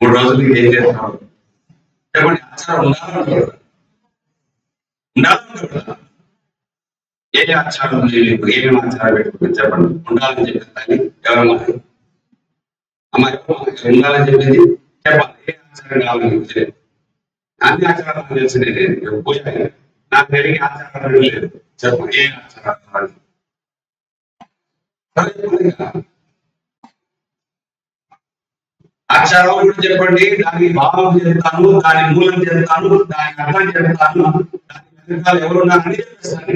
3 రోజులు ఏం చేస్తాడు చెప్పండి? ఆచారం ఉండాలా ఉండకూడదా? ఉండాలా? ఏ ఆచారం ఉంది? ఏమేమి ఆచారం పెట్టుకుంటే చెప్పండి. ఉండాలని చెప్పేది ఎవరమ్మా? అమ్మాయి ఉండాలని చెప్పింది చెప్పాలి. ఏ ఆచారం కావాలని తెలియదు. అన్ని ఆచారాలు తెలిసిందే లేదు. పూజ నాకు తెలియ ఆచారాలు లేదు. చెప్పండి, ఏ ఆచారాలు కావాలి? ఆచారం కూడా చెప్పండి. దాని భావం చెప్తాను, దాని మూలం చెప్తాను, దాని అర్థం చెప్తాను, దాని వెనకాల ఎవరున్నారని చెప్పేస్తాను.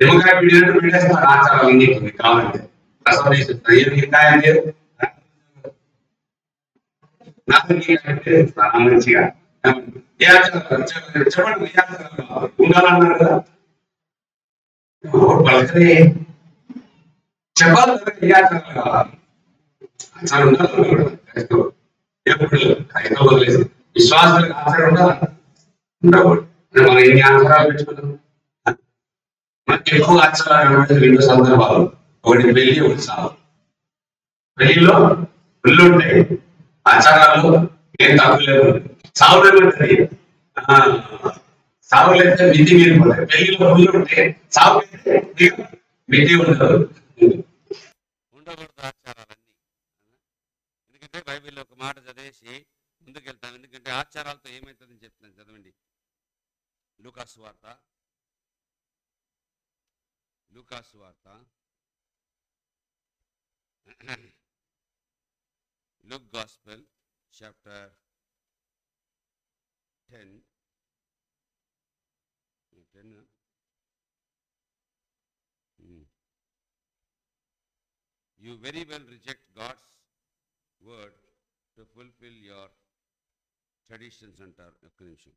నిమ్మకాయ పిడినట్టు పెట్టేస్తాను ఆచారాలు ఇన్నింటికి కావాలంటే. రసం వేసేస్తాను. ఏమి నిమ్మకాయ లేదు, నాకు మంచిగా ఏ ఆచారాలు చెప్పండి. ఏ ఆచారాలు ఉండాలన్నారు కదా, పలకరే చెప్పాలి కదా. ఏ ఆచారాలు కావాలి? ఆచారం ఉండాలి. ఎప్పుడు క్రైస్తవ వదిలేసి విశ్వాసాలకు ఆచారం ఉండాలి, ఉండకూడదు. మనం ఎన్ని ఆచారాలు పెట్టుకున్నాం? మనకి ఎక్కువ ఆచారాలు 2 సందర్భాలు. ఒకటి పెళ్లి, ఒకటి సాగు. పెళ్లిలో పెళ్ళి ఉంటాయి, ఆచారాలు ఏం తప్పు లేదు. సాగులో ఉంటుంది, సాగులైతే మితి మీరిపోతాయి. పెళ్లిలో పెళ్ళి ఉంటే సాగు మితి ఉండదు, ఉండకూడదు ఆచారాలన్నీ. ఎందుకంటే బైబిల్లో ఒక మాట చదివేసి ముందుకెళ్తాం. ఎందుకంటే ఆచారాలతో ఏమవుతుందని చెప్తున్నాను. చదవండి. లూకాసు వార్త Luke Gospel chapter 10. You very well reject God's word to fulfill your traditions అంటారు. ఒక్క నిమిషం.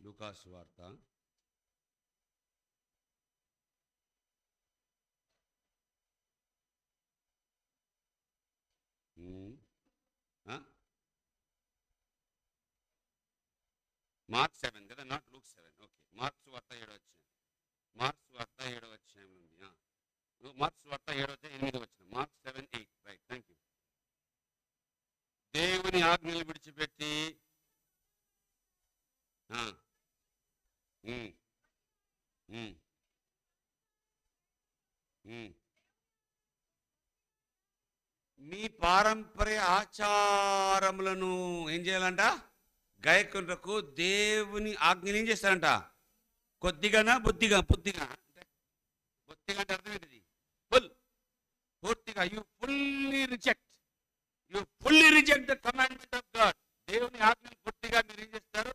లూకాసు వార్త 10. మార్క్ 7 కదా, నాట్ లూక్ 7. ఓకే, మార్క్స్ వార్త 7వ అధ్యాయం. మార్క్స్ వార్త 7వ అధ్యాయం ఉంది. మార్క్స్ వార్త 7వ అధ్యాయం 8వ వచనం. మార్క్ 7:8. Right, thank you. దేవుని ఆజ్ఞలు విడిచిపెట్టి ఉమ్. మీ పారంపర్య ఆచారములను ఏం చేయాలంట? గాయకులకు దేవుని ఆజ్ఞని ఏం చేస్తారంట? కొద్దిగానా బుద్ధిగా అంటే బొత్తిగా అంటే అర్థం ఏంటిది? ఫుల్, పూర్తిగా. You fully reject the commandment of God. దేవుని ఆజ్ఞను పూర్తిగా మీరు ఏం చేస్తారు?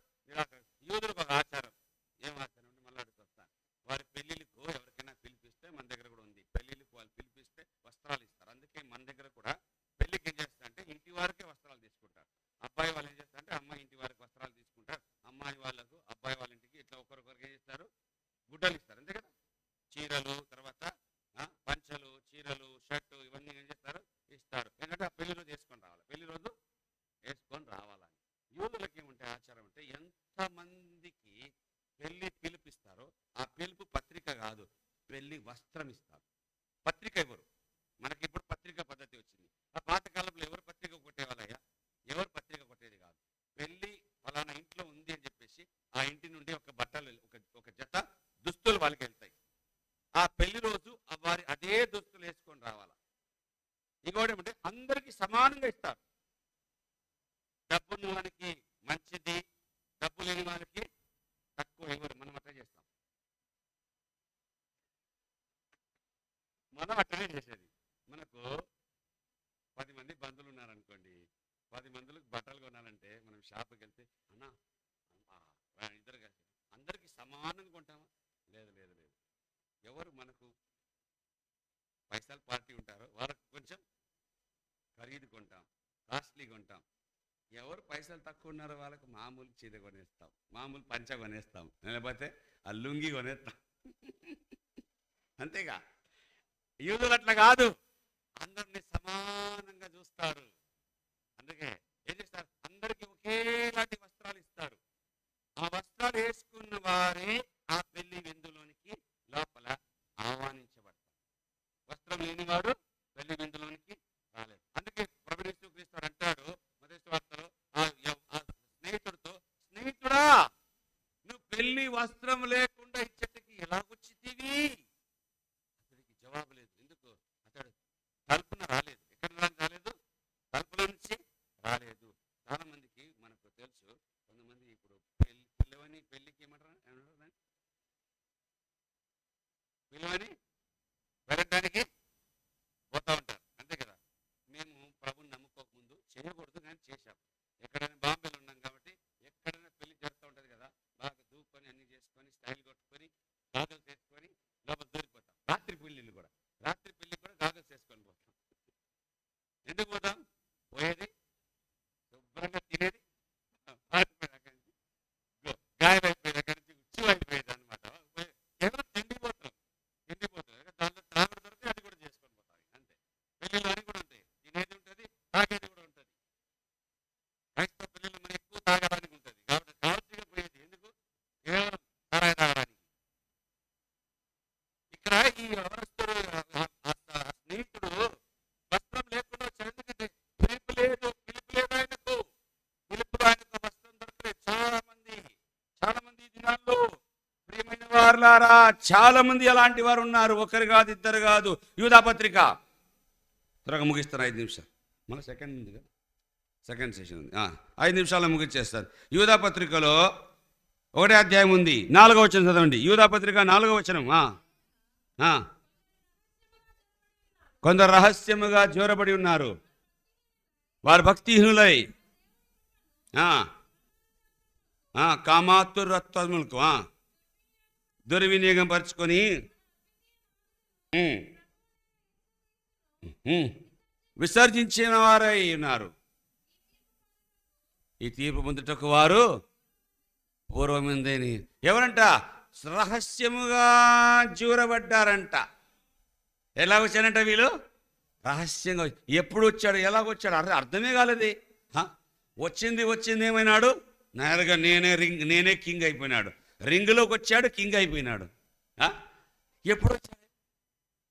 యూదులకు ఒక ఆచారం. ఏం ఆచారం అంటే మళ్ళీ అడుగుతాను. వారి పెళ్లిళ్ళకు ఎవరికైనా పిలిపిస్తే, మన దగ్గర కూడా ఉంది, పెళ్లిళ్ళకు వాళ్ళు పిలిపిస్తే వస్త్రాలు ఇస్తారు. అందుకే మన దగ్గర కూడా పెళ్లికి ఏం చేస్తారంటే ఇంటి వారికే వస్త్రాలు తీసుకుంటారు. అబ్బాయి వాళ్ళు ఏం చేస్తారంటే అమ్మాయి ఇంటి వారికి వస్త్రాలు తీసుకుంటారు. అమ్మాయి వాళ్ళకు అబ్బాయి వాళ్ళ ఇంటికి ఇట్లా ఒకరికొకరికి ఏం చేస్తారు? గుడ్డలు ఇస్తారు, అంతే కదా. చీరలు, తర్వాత పంచలు, చీరలు, షర్టు, ఇవన్నీ ఏం చేస్తారు? ఇస్తారు. ఎందుకంటే ఆ పెళ్లి రోజు వేసుకొని రావాలి, పెళ్లి రోజు వేసుకొని రావాలని. యూదులకి ఏముంటే ఆచారం అంటే ఎంతమందికి పెళ్లి పిలిపిస్తారో ఆ పిలుపు పత్రిక కాదు, పెళ్లి వస్త్రం ఇస్తారు. పత్రిక ఇవ్వరు. మనకి ఇప్పుడు పత్రిక పద్ధతి వచ్చింది. ఆ పాతకాలంలో ఎవరు పత్రిక కొట్టేవాళ్ళయ్యా? ఎవరు పత్రిక కొట్టేది కాదు. పెళ్లి ఫలానా ఇంట్లో ఉంది అని చెప్పేసి ఆ ఇంటి నుండి ఒక బట్టలు, ఒక జత దుస్తులు వాళ్ళకి వెళ్తాయి. ఆ పెళ్లి రోజు వారి అదే దుస్తులు వేసుకొని రావాలా. ఇంకోటి ఏమంటే అందరికి సమానంగా ఇస్తారు. డబ్బున్న వానికి మంచిది, డబ్బు లేని వారికి తక్కువ ఇవ్వరు. మనం అట్లా చేస్తాం. మనం అట్లనే చేసేది. మనకు 10 మంది బంధువులు ఉన్నారనుకోండి, 10 మందికి బట్టలు కొనాలంటే మనం షాప్కి వెళ్తే అన్నా ఇద్దరు కలిసి అందరికి సమానంగా కొంటామా? లేదు లేదు లేదు. ఎవరు మనకు పైసలు పార్టీ ఉంటారో వాళ్ళకు కొంచెం ఖరీదు కొంటాం, కాస్ట్లీ కొంటాం. ఎవరు పైసలు తక్కువ ఉన్నారో వాళ్ళకు మామూలు చీర కొనేస్తాం, మామూలు పంచ కొనేస్తాం, లేకపోతే ఆ లుంగి కొనేస్తాం. అంతేగా. యూదులు అట్లా కాదు, అందరినీ సమానంగా చూస్తారు. అందుకే ఏం చేస్తారు? అందరికీ ఒకేలాంటి వస్త్రాలు ఇస్తారు. ఆ వస్త్రాలు వేసుకున్న వారే ఆ పెళ్లి విందులోనికి లోపల ఆహ్వానించబడతారు. వస్త్రం లేనివాడు పెళ్లి విందులోనికి రాలేదు. అందుకే ప్రభువు యేసుక్రీస్తు అంటాడు మొదటి వార్తలో ఆ స్నేహితుడితో, స్నేహితుడా నువ్వు పెళ్లి వస్త్రం లేకుండా ఇచ్చటికి ఎలా వచ్చితివి? అతడికి జవాబు లేదు. ఎందుకు? అతడు తలుపున రాలేదు. ఎక్కడ రాలేదు? తలుపులో నుంచి రాలేదు. చాలా మందికి మనకు తెలుసు, కొంతమంది ఇప్పుడు పిల్లవని పెళ్లికి ఏమంటారు? పిల్లవని వెళ్ళడానికి పోతా ఉంటారు, అంతే కదా. మేము ప్రభుని నమ్ముకోకముందు చేయకూడదు, కానీ చేశాం. ఎక్కడైనా బాంబేలో ఉన్నాం కాబట్టి ఎక్కడైనా పెళ్లి జరుగుతూ ఉంటుంది కదా, బాగా దూకొని అన్ని చేసుకొని స్టైల్ కొట్టుకొని గాగల్స్ వేసుకొని లోపల దూరిపోతాం. రాత్రి పెళ్లిళ్ళు కూడా, రాత్రి పెళ్లి కూడా గాగల్స్ వేసుకొని పోతాం. ఎందుకు పోతాం? పోయేది శుభ్రంగా తినేది, గాయమైపోయేది, అక్కడి నుంచి ఉచ్చు అయిపోయేది అనమాట. ఎవరో తిండిపోతాం, దాంట్లో తాగుడు దొరికితే అది కూడా చేసుకొని పోతాం, అంతే. పెళ్లిలో అని కూడా ఉంటాయి, తినేది ఉంటుంది, తాగేది కూడా ఉంటుంది. క్రైస్తవ పెళ్లిలో మనం ఎక్కువ తాగడానికి ఉంటుంది కాబట్టి కావాల్సిగా పోయేది ఎందుకు? కేవలం తారాయి తాగడానికి. ఇక్కడ ఈ అవస్థలు స్నేహితుడు వస్త్రం లేకుండా వచ్చాడు. ఎందుకంటే పిలుపు లేదు ఆయనకు. పిలుపులో ఆయనకు వస్త్రం దొరకలేదు. చాలా మంది ఈ దినాల్లో ప్రియమైన వారులారా, చాలా మంది అలాంటి వారు ఉన్నారు. ఒకరు కాదు, ఇద్దరు కాదు. యూదా పత్రిక త్వరగా ముగిస్తారు, 5 నిమిషాలు. మన సెకండ్ ఉంది కదా, సెకండ్ సెషన్ ఉంది, 5 నిమిషాల్లో ముగించేస్తారు. యూదా పత్రికలో 1వ అధ్యాయం ఉంది, 4వ వచనం చదవండి. యూదా పత్రిక 4వ వచనం. కొందరు రహస్యముగా జోరబడి ఉన్నారు, వారు భక్తిహీనులై కామాతురత్వములకు దుర్వినియోగం పరుచుకొని విసర్జించిన వారై ఉన్నారు. ఈ తీర్పు పొందుటకు వారు పూర్వముందేని. ఎవరంట? రహస్యముగా జూరబడ్డారంట. ఎలా వచ్చారంట వీళ్ళు? రహస్యంగా. ఎప్పుడు వచ్చాడు, ఎలాగొచ్చాడు అర్థమే కాలేది. వచ్చింది ఏమైనాడు? నేరుగా నేనే కింగ్ అయిపోయినాడు. రింగ్లోకి వచ్చాడు, కింగ్ అయిపోయినాడు. ఎప్పుడు వచ్చాడు?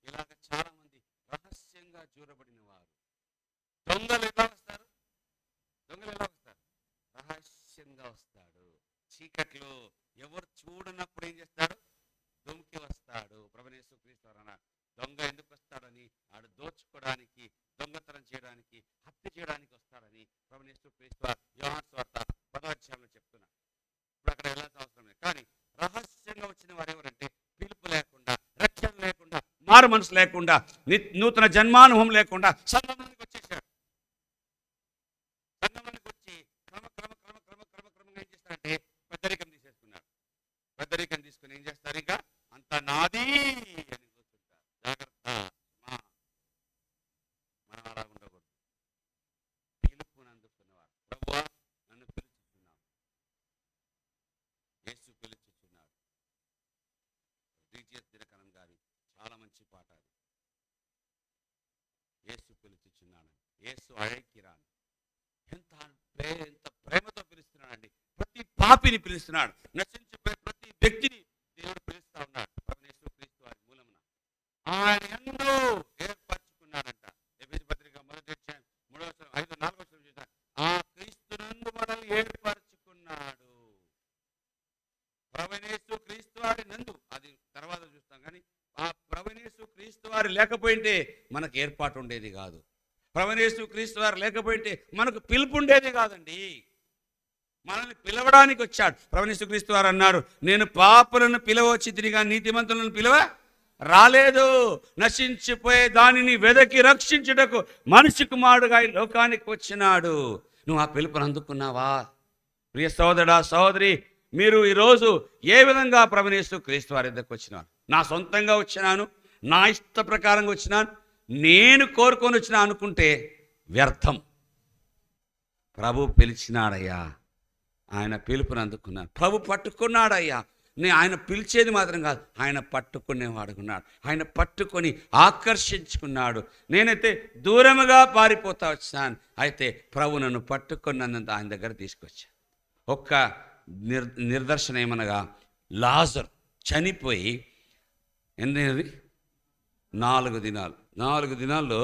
ఇలాగ చాలా మంది రహస్యంగా జూరబడిన వారు. దొంగలు ఎలా వస్తారు? రహస్యంగా వస్తాడు. చీకట్లో ఎవరు చూడనప్పుడు ఏం చేస్తాడు? దొంగకి వస్తాడు. ప్రభువు యేసుక్రీస్తు దొంగ ఎందుకు మారు మనసు లేకుండా, నూతన జన్మానుభవం లేకుండా సంఘంలోకి వచ్చేసాడు. సంఘంలోకి వచ్చి క్రమంగా ఏం చేస్తారంటే పెద్దరికం తీసేసుకున్నాడు. పెద్దరికం తీసుకుని ఏం చేస్తారు, ఇంకా అంత నాది అని కూర్చుంటారు. జాగ్రత్త, మనం అలా ఉండకూడదు. పిలుపునందుకున్నవారు, ప్రభువా నన్ను పిలుచుచున్నావు, యేసు పిలుచుచున్నాడు. రీజియస్ దినకరన్ గారి చాలా మంచి పాట అది. యేసు పిలుచుచున్నాడు, యేసు అழைకిరాను. ఎంత ప్రేమతో పిలుస్తున్నాడండి. ప్రతి పాపిని పిలుస్తున్నాడు, నశించిపోయే ప్రతి వ్యక్తిని దేవుడు పిలుస్తా ఉన్నాడు. యేసు క్రీస్తు వారి మూలమున ఆయన యందు ఏర్పరచుకున్నాడంట. ఎఫెసీ పత్రిక 1:3-4 చూసారు. ఆ క్రీస్తునందు మనల్ని ఏర్పరచుకున్నాడు. ప్రభువైన యేసు క్రీస్తు వారి నందు, అది తర్వాత చూస్తాం. కానీ ఆ ప్రభువైన యేసు క్రీస్తు వారి లేకపోయింటే మనకు ఏర్పాటు ఉండేది కాదు. ప్రభువైన యేసు క్రీస్తు వారు లేకపోయింటే మనకు పిలుపు ఉండేది కాదండి. మనల్ని పిలవడానికి వచ్చాడు. ప్రభువైన యేసు క్రీస్తు వారు అన్నారు, నేను పాపులను పిలవచ్చితినిగా నీతిమంతులను పిలవ రాలేదు, నశించిపోయే దానిని వెదకి రక్షించుటకు మనిషి కుమారుడుగా ఈ లోకానికి వచ్చినాడు. నువ్వు ఆ పిలుపుని అందుకున్నావా? ప్రియ సోదరుడా, సహోదరి, మీరు ఈరోజు ఏ విధంగా ప్రభువైన యేసు క్రీస్తు వారి దగ్గరకు వచ్చినారు? నా సొంతంగా వచ్చినాను, నా ఇష్ట ప్రకారంగా వచ్చినాను, నేను కోరుకొని వచ్చినా అనుకుంటే వ్యర్థం. ప్రభు పిలిచినాడయ్యా, ఆయన పిలుపుని అందుకున్నాను. ప్రభు పట్టుకున్నాడయ్యా. ఆయన పిలిచేది మాత్రం కాదు, ఆయన పట్టుకునేవాడుకున్నాడు. ఆయన పట్టుకొని ఆకర్షించుకున్నాడు. నేనైతే దూరముగా పారిపోతా వచ్చాను, అయితే ప్రభు నన్ను పట్టుకున్నంత ఆయన దగ్గర తీసుకొచ్చాను. ఒక్క నిదర్శనం ఏమనగా, లాజరు చనిపోయి ఎన్ని 4 దినాలు. 4 దినాల్లో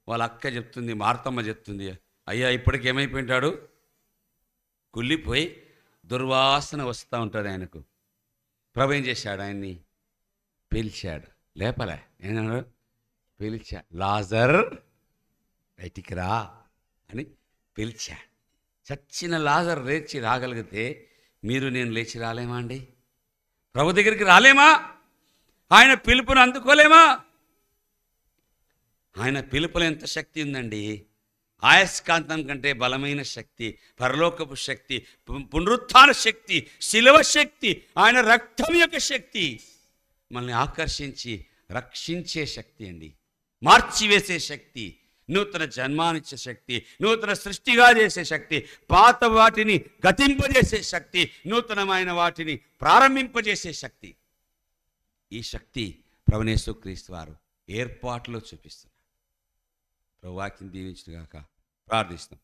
వాళ్ళ అక్క చెప్తుంది, మార్తమ్మ చెప్తుంది, అయ్యా ఇప్పటికి ఏమైపోయింటాడు, కుళ్ళిపోయి దుర్వాసన వస్తూ ఉంటుంది ఆయనకు. ప్రభు ఏం చేశాడు, ఆయన్ని పిలిచాడు. లేపలే, ఏమన్నాడు, పిలిచాడు. లాజర్ బయటికి రా అని పిలిచాడు. చచ్చిన లాజర్ లేచి రాగలిగితే మీరు నేను లేచి రాలేమా అండి? ప్రభు దగ్గరికి రాలేమా? ఆయన పిలుపును అందుకోలేమా? ఆయన పిలుపులో ఎంత శక్తి ఉందండి. ఆయస్కాంతం కంటే బలమైన శక్తి, పరలోకపు శక్తి, పునరుత్థాన శక్తి, శిలువ శక్తి, ఆయన రక్తం యొక్క శక్తి, మనల్ని ఆకర్షించి రక్షించే శక్తి అండి. మార్చివేసే శక్తి, నూతన జన్మానిచ్చే శక్తి, నూతన సృష్టిగా చేసే శక్తి, పాత వాటిని గతింపజేసే శక్తి, నూతనమైన వాటిని ప్రారంభింపజేసే శక్తి. ఈ శక్తి ప్రభువైన యేసు క్రీస్తు వారు ఏర్పాటులో చూపిస్తున్నారు. ప్రభు వాక్యం దీవించుగాక ప్రార్థిస్తాం.